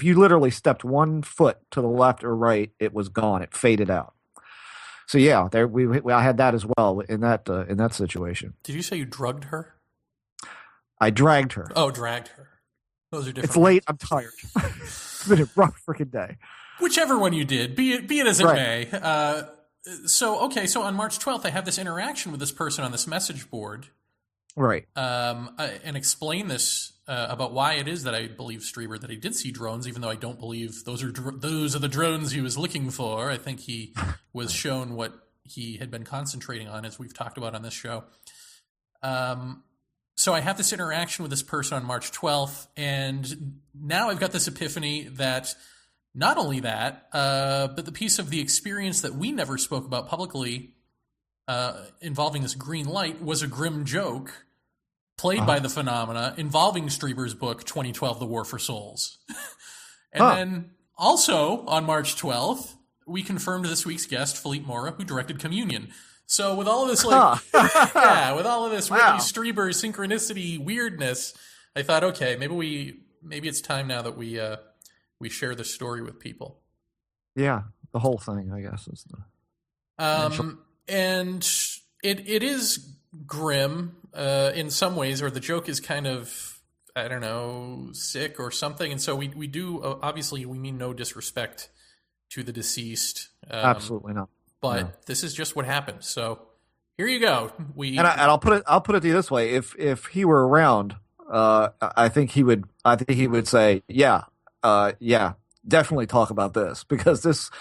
you literally stepped 1 foot to the left or right, it was gone. It faded out. So yeah, I had that as well in that situation. Did you say you drugged her? I dragged her. Oh, dragged her. Those are different. It's late. I'm tired. It's been a rough freaking day. Whichever one you did, be it as it Right. may. So on March 12th, I have this interaction with this person on this message board, Right. and explain this about why it is that I believe Strieber that he did see drones, even though I don't believe those are the drones he was looking for. I think he was shown what he had been concentrating on, as we've talked about on this show. So I have this interaction with this person on March 12th, and now I've got this epiphany that not only that, but the piece of the experience that we never spoke about publicly involving this green light was a grim joke played by the phenomena involving Strieber's book, 2012, The War for Souls. And then also on March 12th, we confirmed this week's guest, Philippe Mora, who directed Communion. So with all of this, with all of this Whitney Strieber synchronicity weirdness, I thought, okay, maybe it's time now that we share this story with people. Yeah, the whole thing, I guess, is the. And it is grim in some ways, or the joke is kind of, I don't know, sick or something. And so we do obviously we mean no disrespect to the deceased. Absolutely not. But this is just what happened. So here you go. I'll put it to you this way: if he were around, I think he would say, yeah, definitely talk about this, because this,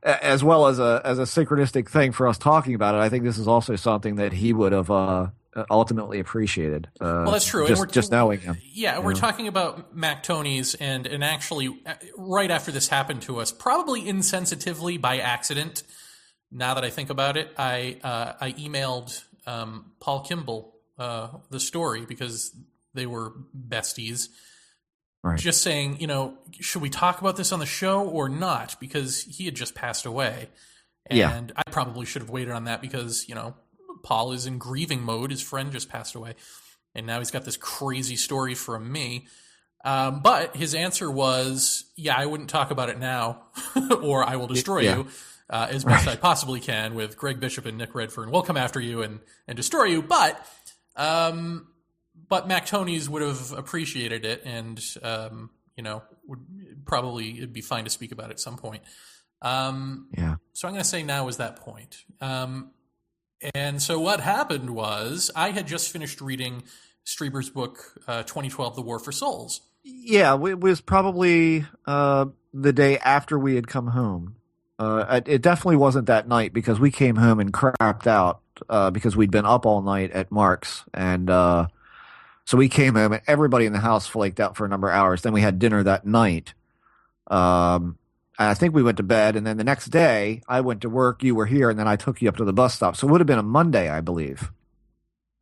as well as a synchronistic thing for us talking about it, I think this is also something that he would have ultimately appreciated. Well, that's true. Just knowing him. Yeah, we're talking about Mac Tonnies, and actually, right after this happened to us, probably insensitively by accident. Now that I think about it, I emailed Paul Kimball the story because they were besties. Right. Just saying, should we talk about this on the show or not? Because he had just passed away. And I probably should have waited on that because, Paul is in grieving mode. His friend just passed away. And now he's got this crazy story from me. But his answer was, I wouldn't talk about it now or I will destroy you. As best I possibly can with Greg Bishop and Nick Redfern. We'll come after you and destroy you. But Mac Tonnies would have appreciated it and, would probably it'd be fine to speak about it at some point. So I'm going to say now is that point. And so what happened was I had just finished reading Strieber's book, 2012, The War for Souls. Yeah, it was probably the day after we had come home. It definitely wasn't that night because we came home and crapped out because we'd been up all night at Mark's. And so we came home and everybody in the house flaked out for a number of hours. Then we had dinner that night. I think we went to bed. And then the next day I went to work. You were here. And then I took you up to the bus stop. So it would have been a Monday, I believe.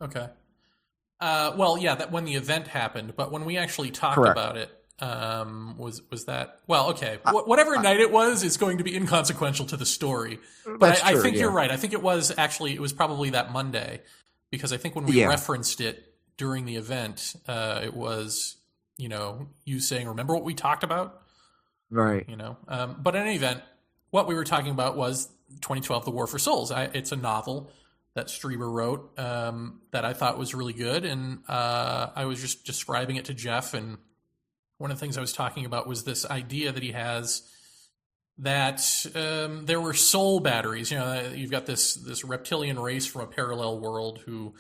Okay. That when the event happened. But when we actually talked about it, was that whatever night it was is going to be inconsequential to the story, but I think you're right. I think it was probably that Monday, because I think when we referenced it during the event, it was you saying, remember what we talked about, right? But in any event, what we were talking about was 2012 The War for Souls. It's a novel that Strieber wrote that I thought was really good, and I was just describing it to Jeff, and one of the things I was talking about was this idea that he has that there were soul batteries. You've got this reptilian race from a parallel world who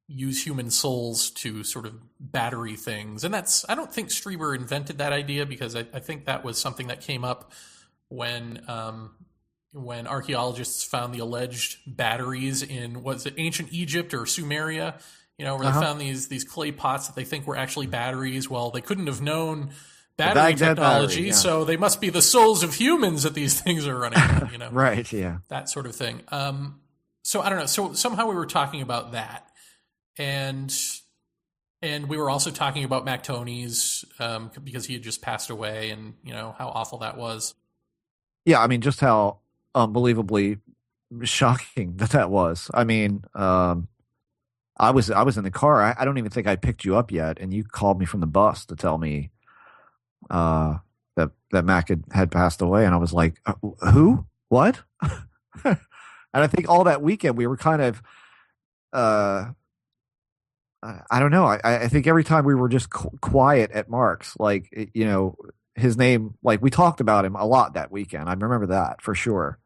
use human souls to sort of battery things. And I don't think Strieber invented that idea, because I think that was something that came up when archaeologists found the alleged batteries in, was it ancient Egypt or Sumeria? Where they found these clay pots that they think were actually batteries. Well, they couldn't have known battery technology, so they must be the souls of humans that these things are running on, Right, yeah. That sort of thing. So I don't know. So somehow we were talking about that. And we were also talking about Mac Tonnies because he had just passed away, and, how awful that was. Yeah, I mean, just how unbelievably shocking that was. I mean, I was in the car. I don't even think I picked you up yet, and you called me from the bus to tell me that Mac had passed away, and I was like, "Who? What?" And I think all that weekend we were kind of I don't know. I think every time we were just quiet at Mark's, like, you know, his name, like we talked about him a lot that weekend. I remember that for sure.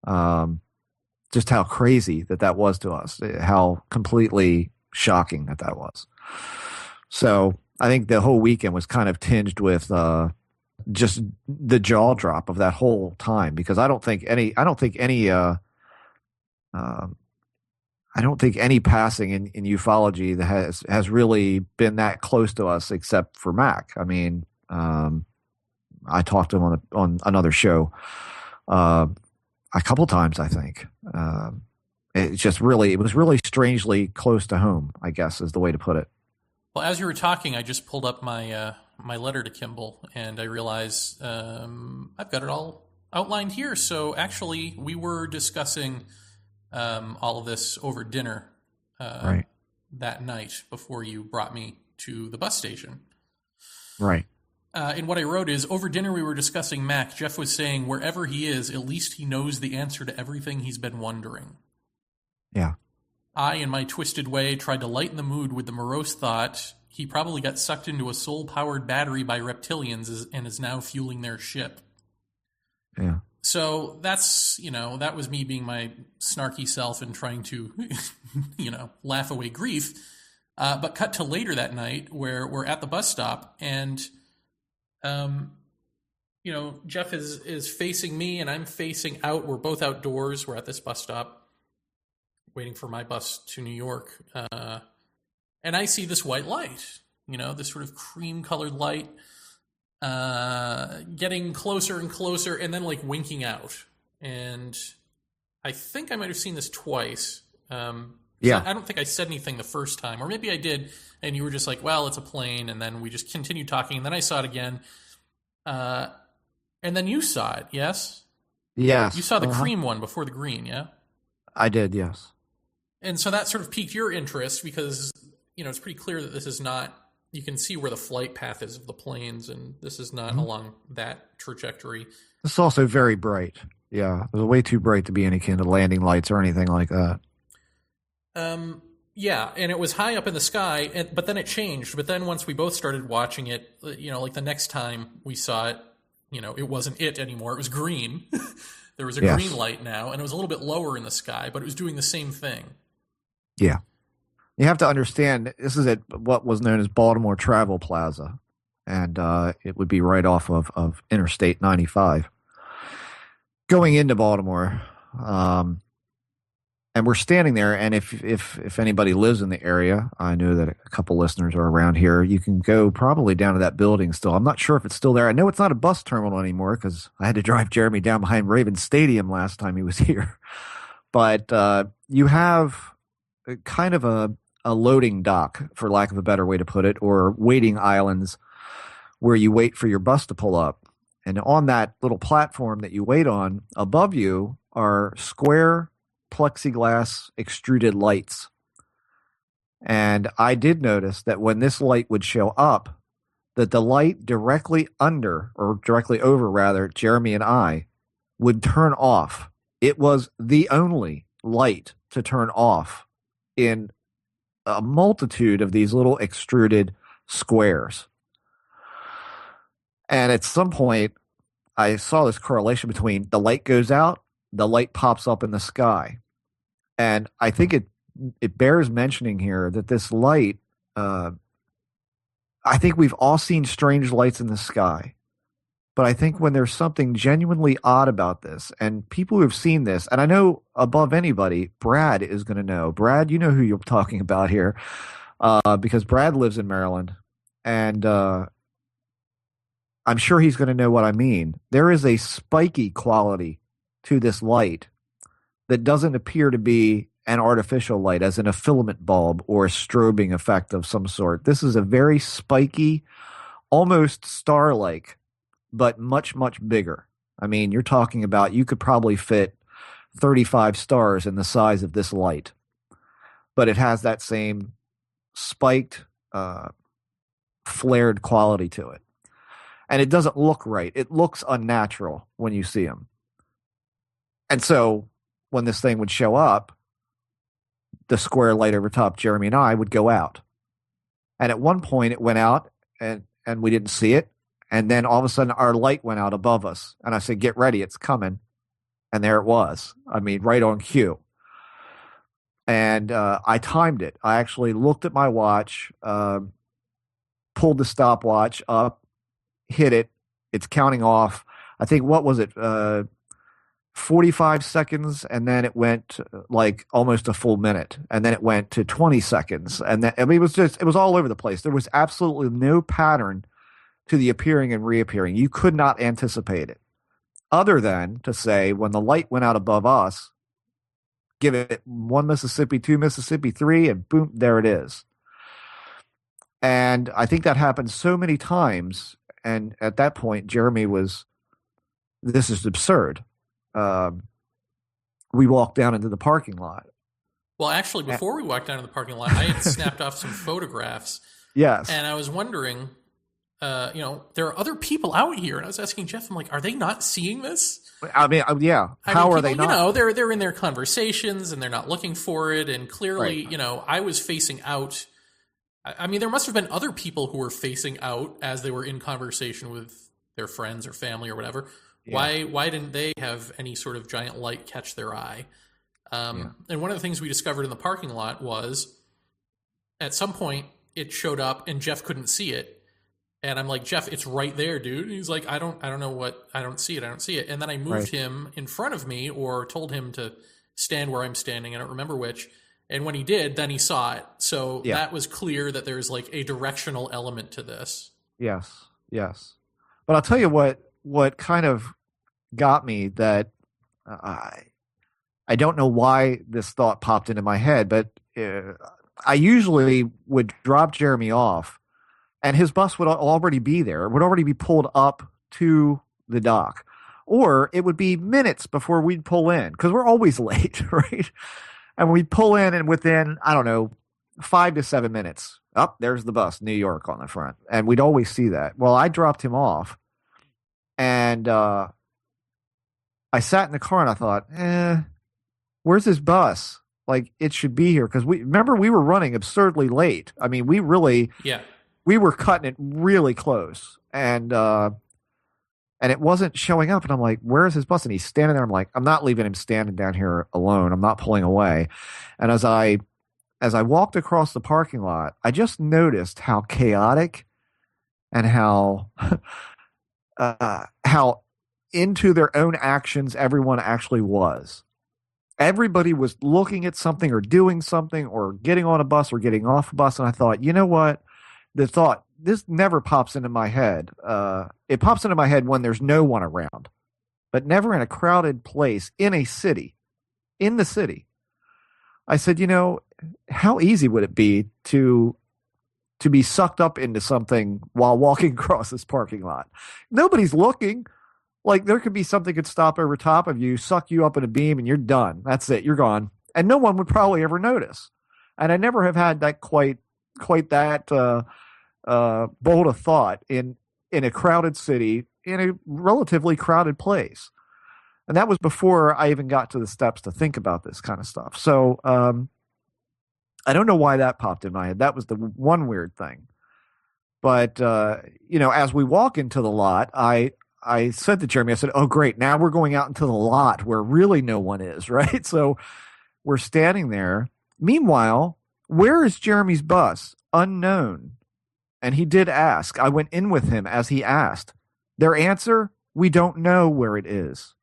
Just how crazy that was to us, how completely shocking that was. So I think the whole weekend was kind of tinged with just the jaw drop of that whole time, because I don't think any passing in ufology that has really been that close to us, except for Mac. I mean, I talked to him on another show a couple times, I think. It was really strangely close to home, I guess is the way to put it. Well, as you were talking, I just pulled up my my letter to Kimball, and I realized I've got it all outlined here. So actually, we were discussing all of this over dinner right. that night before you brought me to the bus station. Right. And what I wrote is, over dinner we were discussing Mac. Jeff was saying, wherever he is, at least he knows the answer to everything he's been wondering. Yeah. I, in my twisted way, tried to lighten the mood with the morose thought he probably got sucked into a soul-powered battery by reptilians and is now fueling their ship. Yeah. So that's, that was me being my snarky self and trying to, laugh away grief. But cut to later that night where we're at the bus stop and, Jeff is facing me and I'm facing out. We're both outdoors. We're at this bus stop waiting for my bus to New York. And I see this white light, this sort of cream-colored light, getting closer and closer, and then like winking out. And I think I might have seen this twice. Yeah. I don't think I said anything the first time, or maybe I did, and you were just like, well, it's a plane, and then we just continued talking, and then I saw it again. And then you saw it, yes? Yes. You saw the cream one before the green, yeah? I did, yes. And so that sort of piqued your interest because, it's pretty clear that this is not, you can see where the flight path is of the planes, and this is not along that trajectory. It's also very bright. Yeah, it was way too bright to be any kind of landing lights or anything like that. Yeah, and it was high up in the sky, but then it changed. But then once we both started watching it, like the next time we saw it, it wasn't it anymore. It was green. There was a green light now, and it was a little bit lower in the sky, but it was doing the same thing. Yeah. You have to understand, this is at what was known as Baltimore Travel Plaza, and it would be right off of Interstate 95. Going into Baltimore, and we're standing there, and if anybody lives in the area, I know that a couple listeners are around here, you can go probably down to that building still. I'm not sure if it's still there. I know it's not a bus terminal anymore because I had to drive Jeremy down behind Ravens Stadium last time he was here. But you have kind of a loading dock, for lack of a better way to put it, or waiting islands where you wait for your bus to pull up. And on that little platform that you wait on, above you are square plexiglass extruded lights. And I did notice that when this light would show up, that the light directly under, or directly over rather, Jeremy and I would turn off. It was the only light to turn off in a multitude of these little extruded squares. And at some point, I saw this correlation between the light goes out, the light pops up in the sky. And I think it bears mentioning here that this light, I think we've all seen strange lights in the sky. But I think when there's something genuinely odd about this, and people who have seen this, and I know above anybody, Brad is going to know. Brad, you know who you're talking about here, because Brad lives in Maryland, and I'm sure he's going to know what I mean. There is a spiky quality to this light that doesn't appear to be an artificial light, as in a filament bulb or a strobing effect of some sort. This is a very spiky, almost star-like, but much, much bigger. I mean, you're talking about, you could probably fit 35 stars in the size of this light. But it has that same spiked, flared quality to it. And it doesn't look right. It looks unnatural when you see them. And so when this thing would show up, the square light over top Jeremy and I would go out. And at one point it went out and we didn't see it. And then all of a sudden our light went out above us. And I said, get ready, it's coming. And there it was. I mean, right on cue. And I timed it. I actually looked at my watch, pulled the stopwatch up, hit it. It's counting off. I think, what was it? 45 seconds, and then it went like almost a full minute, and then it went to 20 seconds, and then, I mean, it was all over the place. There was absolutely no pattern to the appearing and reappearing. You could not anticipate it, other than to say when the light went out above us, give it 1 Mississippi, 2 Mississippi, 3, and boom, there it is. And I think that happened so many times, and at that point, Jeremy was, this is absurd. We walked down into the parking lot. Well, actually, before we walked down to the parking lot, I had snapped off some photographs. Yes. And I was wondering, there are other people out here. And I was asking Jeff, I'm like, are they not seeing this? I mean, yeah. How are they not? They're in their conversations and they're not looking for it. And clearly, right. I was facing out. I mean, there must have been other people who were facing out as they were in conversation with their friends or family or whatever. Yeah. Why didn't they have any sort of giant light catch their eye? And one of the things we discovered in the parking lot was at some point it showed up and Jeff couldn't see it. And I'm like, Jeff, it's right there, dude. And he's like, I don't know what, I don't see it. And then I moved him in front of me or told him to stand where I'm standing. I don't remember which. And when he did, then he saw it. So that was clear that there's like a directional element to this. Yes. But I'll tell you what kind of got me, that I don't know why this thought popped into my head, but I usually would drop Jeremy off and his bus would already be there. It would already be pulled up to the dock, or it would be minutes before we'd pull in, because we're always late, right? And we'd pull in, and within, I don't know, 5 to 7 minutes, there's the bus, New York on the front. And we'd always see that. Well, I dropped him off, and I sat in the car and I thought, where's this bus? Like, it should be here. Because we were running absurdly late. I mean, we were cutting it really close. And it wasn't showing up. And I'm like, where's his bus? And he's standing there. I'm like, I'm not leaving him standing down here alone. I'm not pulling away. And as I walked across the parking lot, I just noticed how chaotic and how into their own actions everyone actually was. Everybody was looking at something or doing something or getting on a bus or getting off a bus. And I thought, you know what? This never pops into my head. It pops into my head when there's no one around, but never in a crowded place in the city. I said, how easy would it be to be sucked up into something while walking across this parking lot? Nobody's looking. Like, there could be something could stop over top of you, suck you up in a beam, and you're done. That's it. You're gone. And no one would probably ever notice. And I never have had that quite that bold a thought in a crowded city, in a relatively crowded place. And that was before I even got to the steps to think about this kind of stuff. So I don't know why that popped in my head. That was the one weird thing. But, as we walk into the lot, I said to Jeremy, I said, oh, great. Now we're going out into the lot where really no one is, right? So we're standing there. Meanwhile, where is Jeremy's bus? Unknown. And he did ask. I went in with him as he asked. Their answer, we don't know where it is.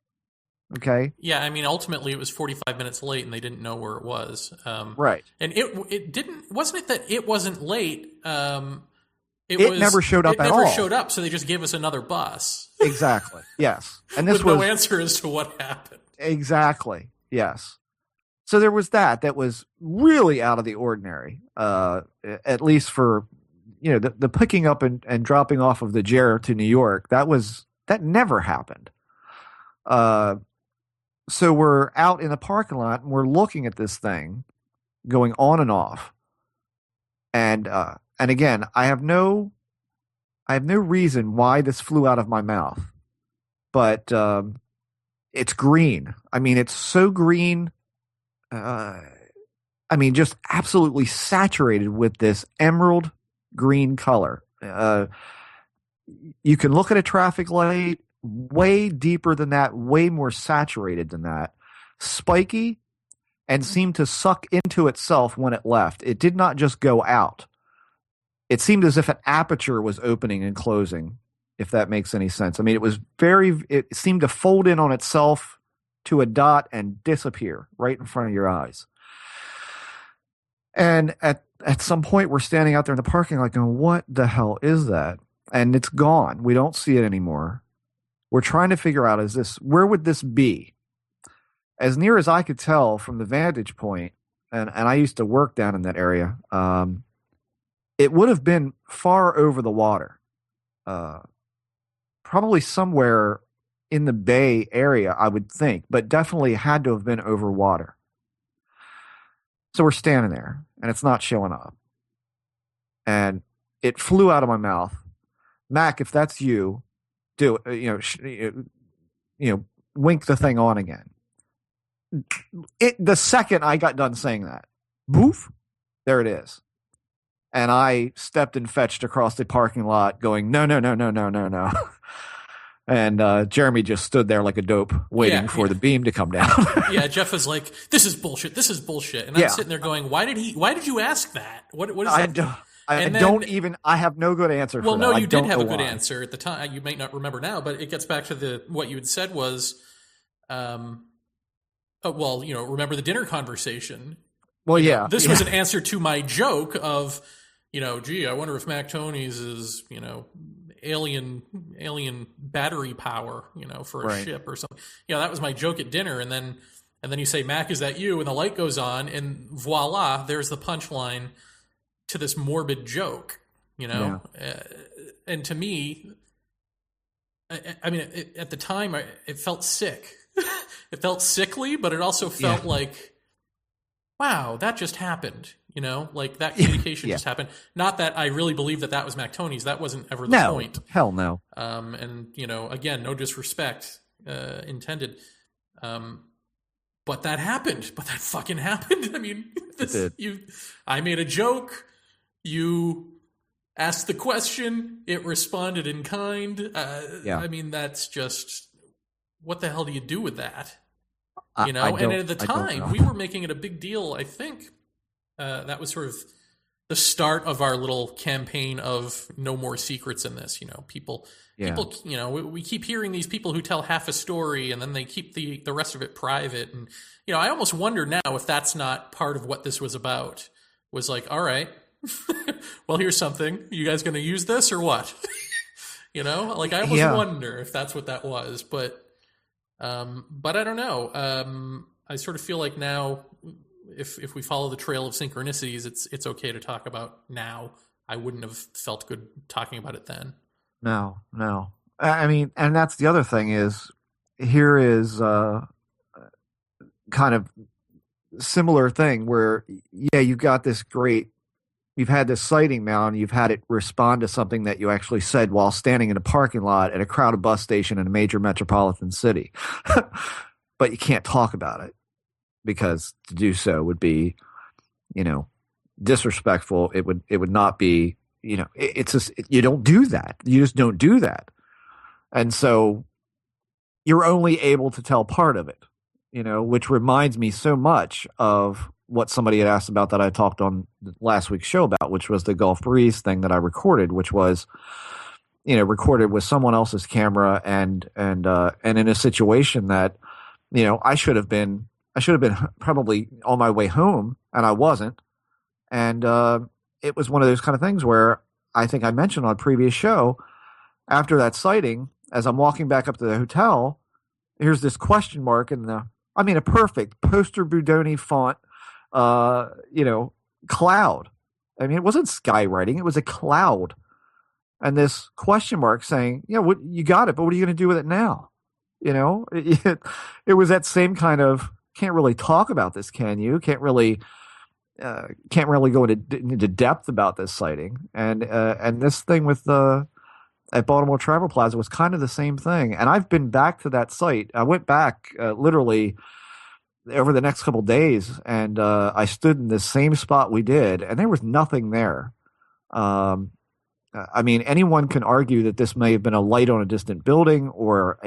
Okay? Yeah, I mean, ultimately it was 45 minutes late and they didn't know where it was. Right. And it didn't, wasn't it that it wasn't late? It never showed up at all. It never showed up, so they just gave us another bus. Exactly. Yes. And this with no answer as to what happened. Exactly. Yes. So there was that was really out of the ordinary, at least for, the picking up and dropping off of the Jer to New York. That never happened. So we're out in the parking lot and we're looking at this thing going on and off. And again, I have no reason why this flew out of my mouth, but it's green. I mean, it's so green. Just absolutely saturated with this emerald green color. You can look at a traffic light way deeper than that, way more saturated than that, spiky, and seemed to suck into itself when it left. It did not just go out. It seemed as if an aperture was opening and closing, if that makes any sense. I mean, it seemed to fold in on itself to a dot and disappear right in front of your eyes. And at some point, we're standing out there in the parking lot going, what the hell is that? And it's gone. We don't see it anymore. We're trying to figure out, where would this be? As near as I could tell from the vantage point, and I used to work down in that area, it would have been far over the water. Probably somewhere in the Bay Area, I would think, but definitely had to have been over water. So we're standing there, and it's not showing up. And it flew out of my mouth. Mac, if that's you, do it. Wink the thing on again. The second I got done saying that, boof, there it is. And I stepped and fetched across the parking lot, going, no. And Jeremy just stood there like a dope, waiting for the beam to come down. Yeah, Jeff was like, "This is bullshit. This is bullshit." And I'm sitting there going, "Why did you ask that? What is that?" I have no good answer. Well, for no, that. you did have a good answer at the time. You might not remember now, but it gets back to what you had said was, remember the dinner conversation. Well, yeah, this was an answer to my joke of, gee, I wonder if Mac Tonnies is, alien battery power, for a ship or something. That was my joke at dinner, and then you say, Mac, is that you? And the light goes on, and voila, there's the punchline to this morbid joke, and to me, I mean, at the time, it felt sick. It felt sickly, but it also felt like, wow, that just happened. Like that communication just happened. Not that I really believe that was Mac Tonnies. That wasn't ever the point. Hell no. And again, no disrespect intended. But that happened. But that fucking happened. I mean, I made a joke. You asked the question. It responded in kind. I mean, that's just, what the hell do you do with that? And at the time, we were making it a big deal. I think that was sort of the start of our little campaign of no more secrets in this. People, we keep hearing these people who tell half a story and then they keep the rest of it private. And, I almost wonder now if that's not part of what this was about. Was like, all right, well, here's something. You guys going to use this or what? I almost wonder if that's what that was, but I don't know. I sort of feel like now, if we follow the trail of synchronicities, it's okay to talk about now. I wouldn't have felt good talking about it then. No. I mean, and that's the other thing is, here is kind of similar thing where, you've had this sighting now, and you've had it respond to something that you actually said while standing in a parking lot at a crowded bus station in a major metropolitan city. But you can't talk about it, because to do so would be, disrespectful. It would not be, it's just, you don't do that. You just don't do that. And so you're only able to tell part of it, which reminds me so much of what somebody had asked about that I talked on last week's show about, which was the Gulf Breeze thing that I recorded, which was, recorded with someone else's camera and in a situation that, I should have been probably on my way home, and I wasn't. And it was one of those kind of things where I think I mentioned on a previous show, after that sighting, as I'm walking back up to the hotel, here's this question mark in a perfect poster Budoni font, cloud. I mean, it wasn't skywriting, it was a cloud. And this question mark saying, what, you got it, but what are you going to do with it now? It was that same kind of, can't really talk about this, can you? Can't really go into depth about this sighting. And this thing with at Baltimore Travel Plaza was kind of the same thing. And I've been back to that site. I went back literally over the next couple of days, and I stood in the same spot we did, and there was nothing there. I mean, anyone can argue that this may have been a light on a distant building or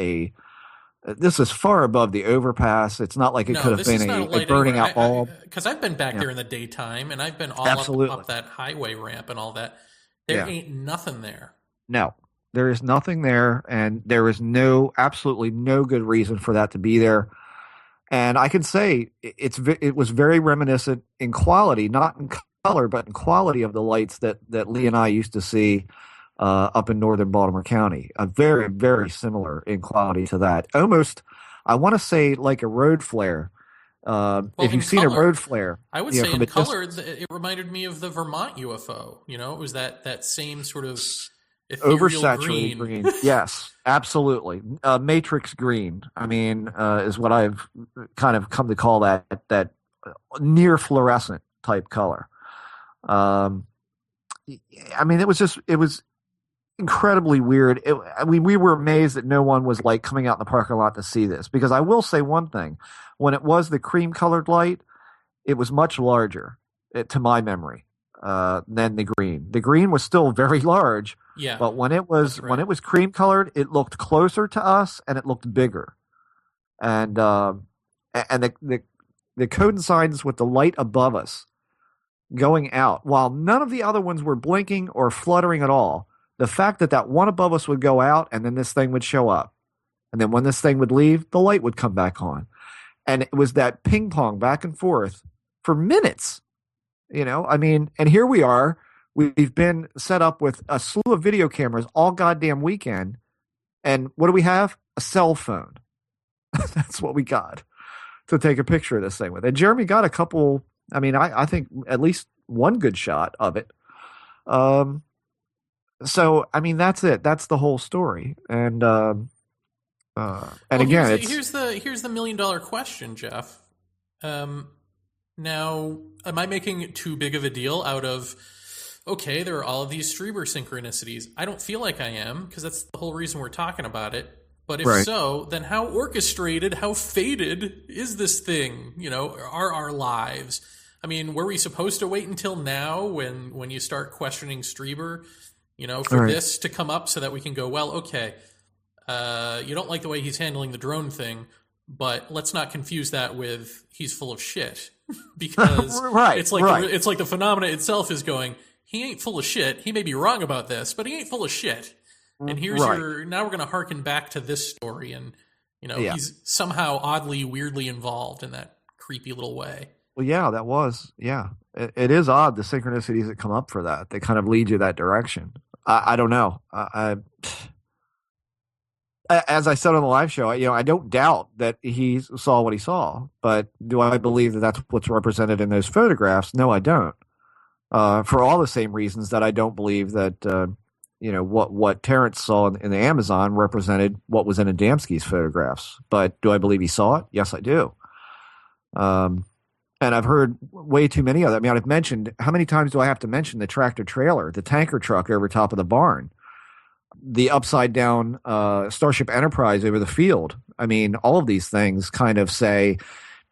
this is far above the overpass. It's not like it could have this is been not a light burning anywhere. out bulb. Because I've been back Yeah. there in the daytime, and I've been all Absolutely. up that highway ramp and all that. There Yeah. ain't nothing there. No, there is nothing there, and there is absolutely no good reason for that to be there. And I can say it was very reminiscent in quality, not in color, but in quality of the lights that Lee and I used to see up in northern Baltimore County. Very, very similar in quality to that. Almost, I want to say like a road flare. If you've seen a road flare, I would say from in color, it reminded me of the Vermont UFO. It was that same sort of ethereal oversaturated green. Yes, absolutely. Matrix green. I mean, is what I've kind of come to call that near fluorescent type color. I mean, it was incredibly weird. We were amazed that no one was like coming out in the parking lot to see this, because I will say one thing: when it was the cream colored light, it was much larger, to my memory, than the green. The green was still very large, yeah. But when it was cream colored, it looked closer to us and it looked bigger, and the coincides with the light above us going out, while none of the other ones were blinking or fluttering at all. The fact that one above us would go out and then this thing would show up. And then when this thing would leave, the light would come back on. And it was that ping pong back and forth for minutes. I mean, and here we are. We've been set up with a slew of video cameras all goddamn weekend. And what do we have? A cell phone. That's what we got to take a picture of this thing with. And Jeremy got a couple, I mean, I think at least one good shot of it. So, I mean, that's it. That's the whole story. And again, here's the $1 million question, Jeff. Now, am I making too big of a deal out of, okay, there are all of these Strieber synchronicities? I don't feel like I am, because that's the whole reason we're talking about it. But if so, then how orchestrated, how fated is this thing? Are our lives? I mean, were we supposed to wait until now when you start questioning Strieber, for this to come up so that we can go, well, okay, you don't like the way he's handling the drone thing, but let's not confuse that with he's full of shit. Because it's like the phenomena itself is going, he ain't full of shit. He may be wrong about this, but he ain't full of shit. And here's now we're going to harken back to this story, and he's somehow oddly, weirdly involved in that creepy little way. Well, yeah, that was, yeah. It is odd, the synchronicities that come up for that. They kind of lead you that direction. I don't know. As I said on the live show, I don't doubt that he saw what he saw, but do I believe that that's what's represented in those photographs? No, I don't. For all the same reasons that I don't believe that, what Terrence saw in the Amazon represented what was in Adamski's photographs. But do I believe he saw it? Yes, I do. And I've heard way too many of them. I mean, I've mentioned, how many times do I have to mention the tractor trailer, the tanker truck over top of the barn, the upside down Starship Enterprise over the field? I mean, all of these things kind of say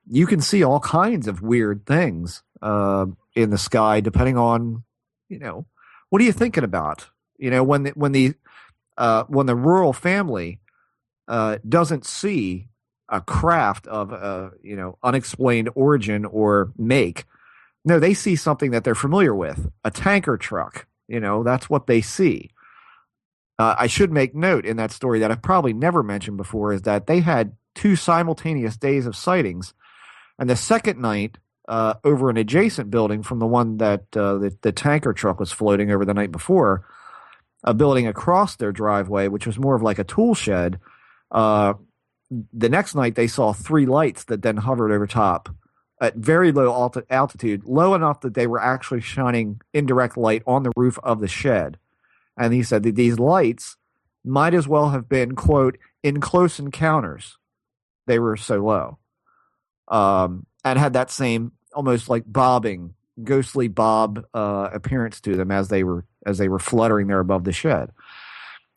you can see all kinds of weird things in the sky, depending on, what are you thinking about? When the rural family doesn't see a craft of unexplained origin or make, no, they see something that they're familiar with, a tanker truck. That's what they see. I should make note in that story that I've probably never mentioned before is that they had 2 simultaneous days of sightings, and the second night over an adjacent building from the one that the tanker truck was floating over the night before, a building across their driveway, which was more of like a tool shed. The next night they saw 3 lights that then hovered over top at very low altitude, low enough that they were actually shining indirect light on the roof of the shed. And he said that these lights might as well have been, quote, in close encounters. They were so low. And had that same almost like bobbing, ghostly bob appearance to them as they were fluttering there above the shed.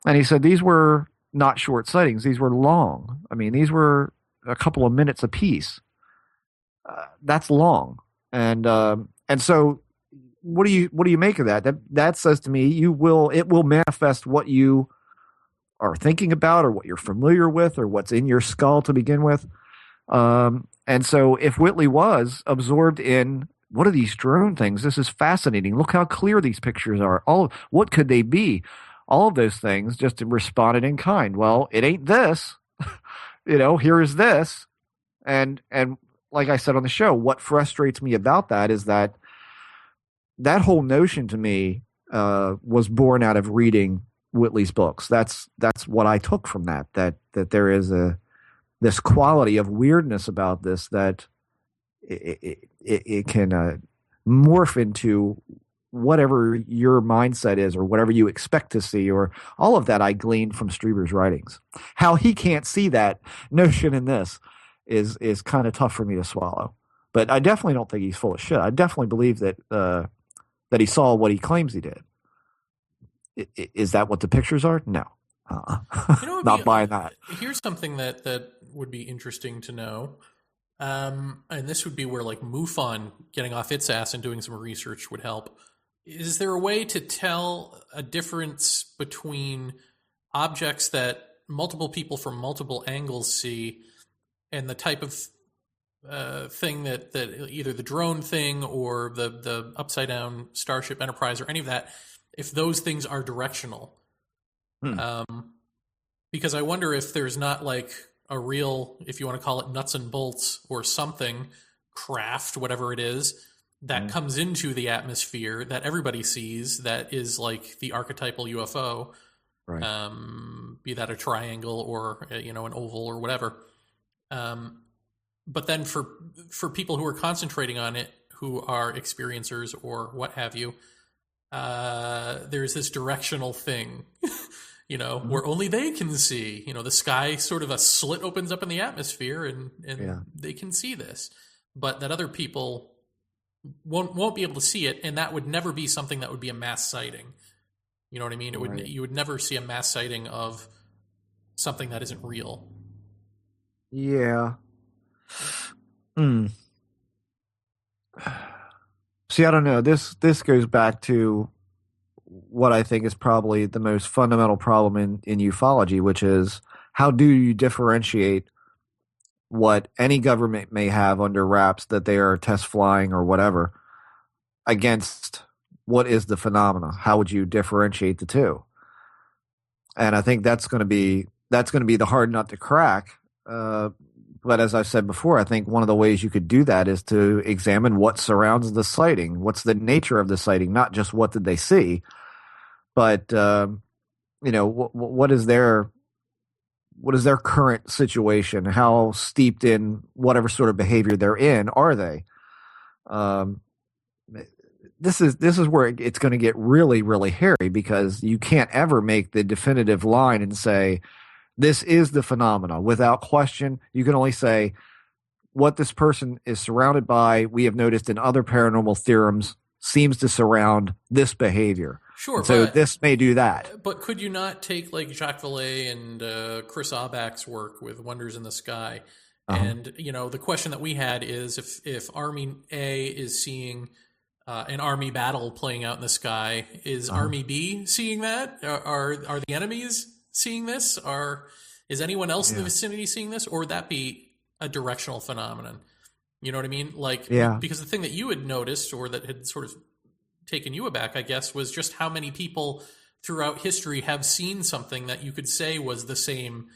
And he said these were not short sightings. These were long. I mean, these were a couple of minutes apiece. That's long. And so what do you make of that? That says to me, it will manifest what you are thinking about, or what you're familiar with, or what's in your skull to begin with. And so if Whitley was absorbed in, what are these drone things? This is fascinating. Look how clear these pictures are. What could they be? All of those things just responded in kind. Well, it ain't this. Here is this. And like I said on the show, what frustrates me about that is that whole notion to me was born out of reading Whitley's books. That's what I took from that there is this quality of weirdness about this, that it can morph into whatever your mindset is, or whatever you expect to see, or all of that I gleaned from Strieber's writings. How he can't see that notion in this is kind of tough for me to swallow. But I definitely don't think he's full of shit. I definitely believe that he saw what he claims he did. Is that what the pictures are? No. Not buying that. Here's something that would be interesting to know. And this would be where like MUFON getting off its ass and doing some research would help. Is there a way to tell a difference between objects that multiple people from multiple angles see and the type of thing that either the drone thing or the upside down Starship Enterprise or any of that, if those things are directional? Because I wonder if there's not like a real, if you want to call it nuts and bolts or something, craft, whatever it is, that comes into the atmosphere that everybody sees, that is like the archetypal UFO, right. Be that a triangle or an oval or whatever. But then for people who are concentrating on it, who are experiencers or what have you, there's this directional thing, where only they can see. The sky, sort of a slit opens up in the atmosphere, and they can see this, but that other people won't be able to see it, and that would never be something that would be a mass sighting. You know what I mean? You would never see a mass sighting of something that isn't real. Yeah. See, I don't know. This goes back to what I think is probably the most fundamental problem in ufology, which is, how do you differentiate what any government may have under wraps that they are test flying or whatever against what is the phenomena? How would you differentiate the two? And I think that's going to be the hard nut to crack. But as I've said before, I think one of the ways you could do that is to examine what surrounds the sighting. What's the nature of the sighting? Not just what did they see, but what is their current situation? How steeped in whatever sort of behavior they're in are they? This is where it's going to get really, really hairy, because you can't ever make the definitive line and say, this is the phenomena. Without question, you can only say what this person is surrounded by, we have noticed in other paranormal theorems, seems to surround this behavior. Sure. And so this may do that. But could you not take like Jacques Vallée and Chris Auerbach's work with Wonders in the Sky? And, the question that we had is if Army A is seeing an army battle playing out in the sky, is Army B seeing that? Are the enemies seeing this? Is anyone else in the vicinity seeing this? Or would that be a directional phenomenon? You know what I mean? Because the thing that you had noticed, or that had sort of taken you aback, I guess, was just how many people throughout history have seen something that you could say was the same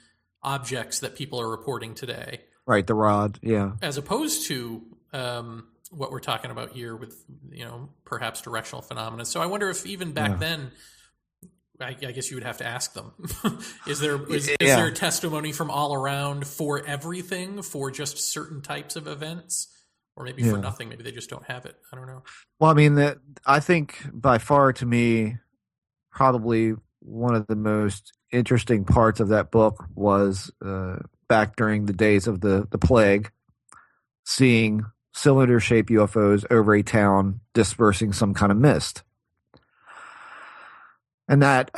objects that people are reporting today. Right, the rod, yeah. As opposed to what we're talking about here with, perhaps directional phenomena. So I wonder if even back then, I guess you would have to ask them. Is there testimony from all around for everything, for just certain types of events, or maybe for nothing? Maybe they just don't have it. I don't know. Well, I mean, I think by far, to me, probably one of the most interesting parts of that book was back during the days of the plague, seeing cylinder-shaped UFOs over a town dispersing some kind of mist. And that,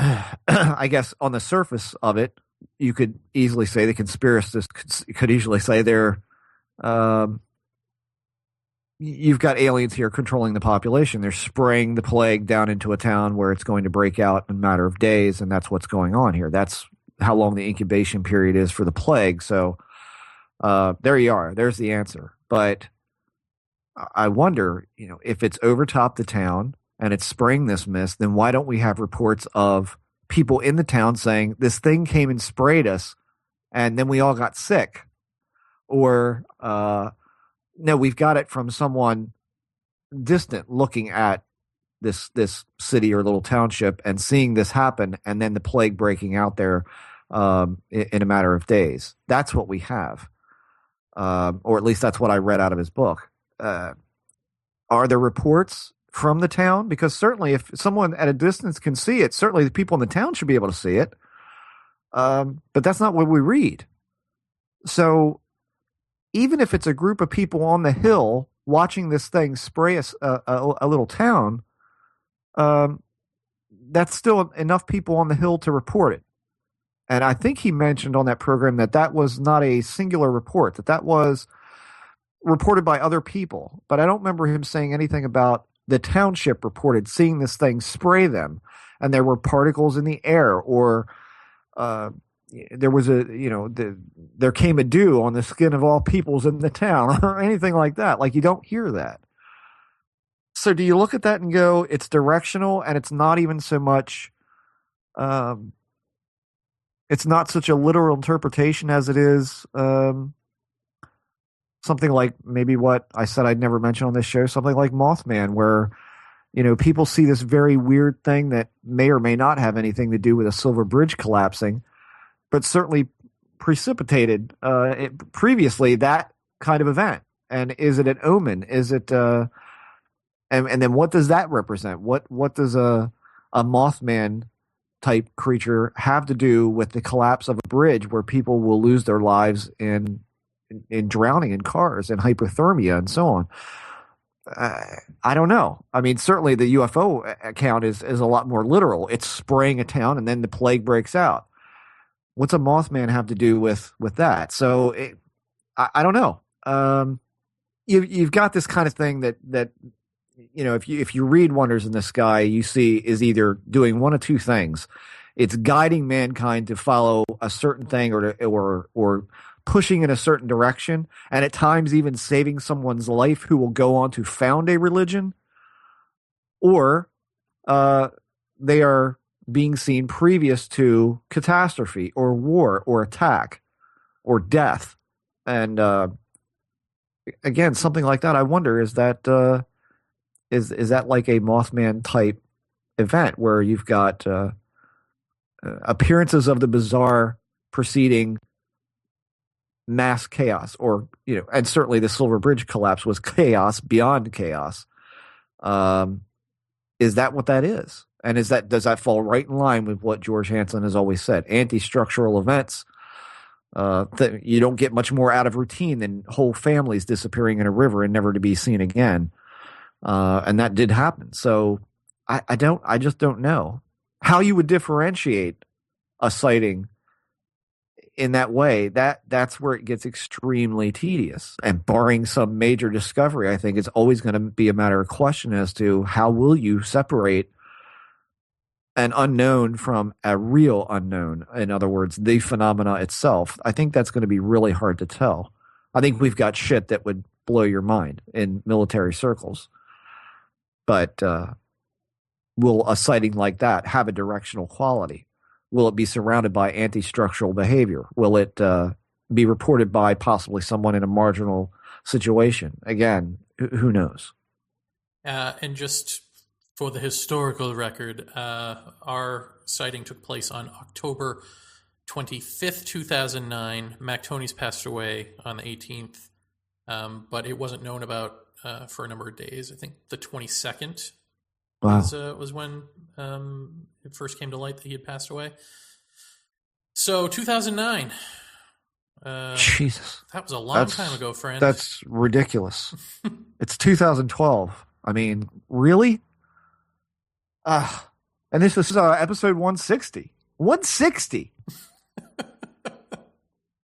I guess, on the surface of it, you could easily say, the conspiracists could easily say they're you've got aliens here controlling the population. They're spraying the plague down into a town where it's going to break out in a matter of days, and that's what's going on here. That's how long the incubation period is for the plague. So there you are. There's the answer. But I wonder, if it's overtopped the town and it's spraying this mist, then why don't we have reports of people in the town saying this thing came and sprayed us and then we all got sick? Or no, we've got it from someone distant looking at this city or little township and seeing this happen, and then the plague breaking out there in a matter of days. That's what we have, or at least that's what I read out of his book. Are there reports from the town? Because certainly, if someone at a distance can see it, certainly the people in the town should be able to see it. But that's not what we read. So even if it's a group of people on the hill watching this thing spray a little town, that's still enough people on the hill to report it. And I think he mentioned on that program that was not a singular report, that was reported by other people. But I don't remember him saying anything about the township reported seeing this thing spray them, and there were particles in the air, or there was there came a dew on the skin of all peoples in the town, or anything like that. Like, you don't hear that. So do you look at that and go, it's directional, and it's not even so much, it's not such a literal interpretation as it is something like maybe what I said I'd never mention on this show, something like Mothman, where, people see this very weird thing that may or may not have anything to do with a silver bridge collapsing, but certainly precipitated previously that kind of event. And is it an omen? Is it and then what does that represent? What does a Mothman type creature have to do with the collapse of a bridge where people will lose their lives in drowning in cars and hypothermia and so on? I don't know. I mean, certainly the UFO account is a lot more literal. It's spraying a town and then the plague breaks out. What's a Mothman have to do with that? So I don't know. You've got this kind of thing that if you read Wonders in the Sky, you see is either doing one of two things. It's guiding mankind to follow a certain thing or pushing in a certain direction, and at times even saving someone's life who will go on to found a religion, or they are being seen previous to catastrophe or war or attack or death. And again, something like that, I wonder, is that is that like a Mothman type event where you've got appearances of the bizarre preceding mass chaos, or and certainly the Silver Bridge collapse was chaos beyond chaos. Is that what that is? And does that fall right in line with what George Hansen has always said? Anti-structural events, you don't get much more out of routine than whole families disappearing in a river and never to be seen again. And that did happen. So I just don't know how you would differentiate a sighting in that way. That's where it gets extremely tedious. And barring some major discovery, I think it's always going to be a matter of question as to how will you separate an unknown from a real unknown. In other words, the phenomena itself. I think that's going to be really hard to tell. I think we've got shit that would blow your mind in military circles. But will a sighting like that have a directional quality? Will it be surrounded by anti-structural behavior? Will it be reported by possibly someone in a marginal situation? Again, who knows? And just for the historical record, our sighting took place on October 25th, 2009. Mac Tonnies passed away on the 18th, but it wasn't known about for a number of days. I think the 22nd was when it first came to light that he had passed away. So 2009. Jesus. That was a long time ago, friend. That's ridiculous. It's 2012. I mean, really? And this is episode 160. 160?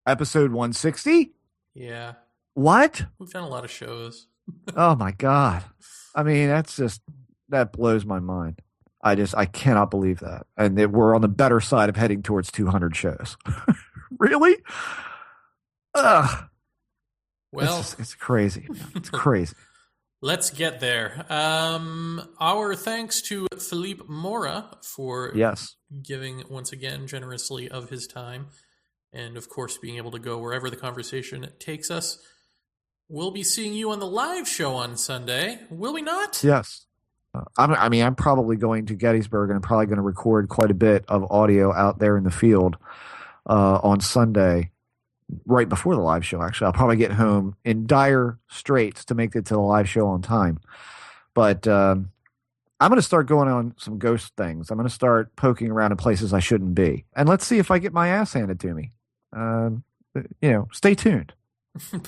Episode 160? Yeah. What? We've done a lot of shows. Oh my God. I mean, that blows my mind. I cannot believe that. And that we're on the better side of heading towards 200 shows. Really? Ugh. Well, It's crazy. It's crazy. Let's get there. Our thanks to Philippe Mora for Yes. giving once again generously of his time, and of course being able to go wherever the conversation takes us. We'll be seeing you on the live show on Sunday, will we not? Yes. I'm probably going to Gettysburg, and I'm probably going to record quite a bit of audio out there in the field on Sunday, right before the live show. Actually, I'll probably get home in dire straits to make it to the live show on time. But I'm going to start going on some ghost things. I'm going to start poking around in places I shouldn't be, and let's see if I get my ass handed to me. Stay tuned.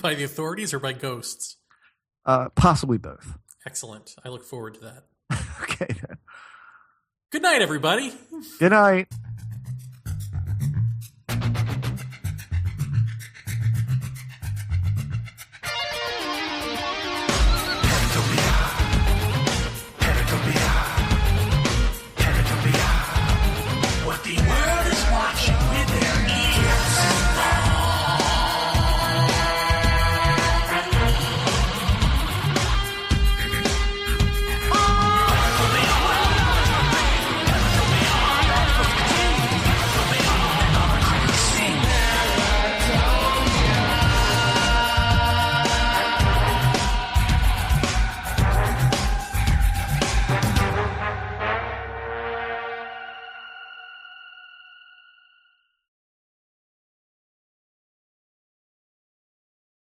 By the authorities or by ghosts? Possibly both. Excellent. I look forward to that. Okay. Good night, everybody. Good night.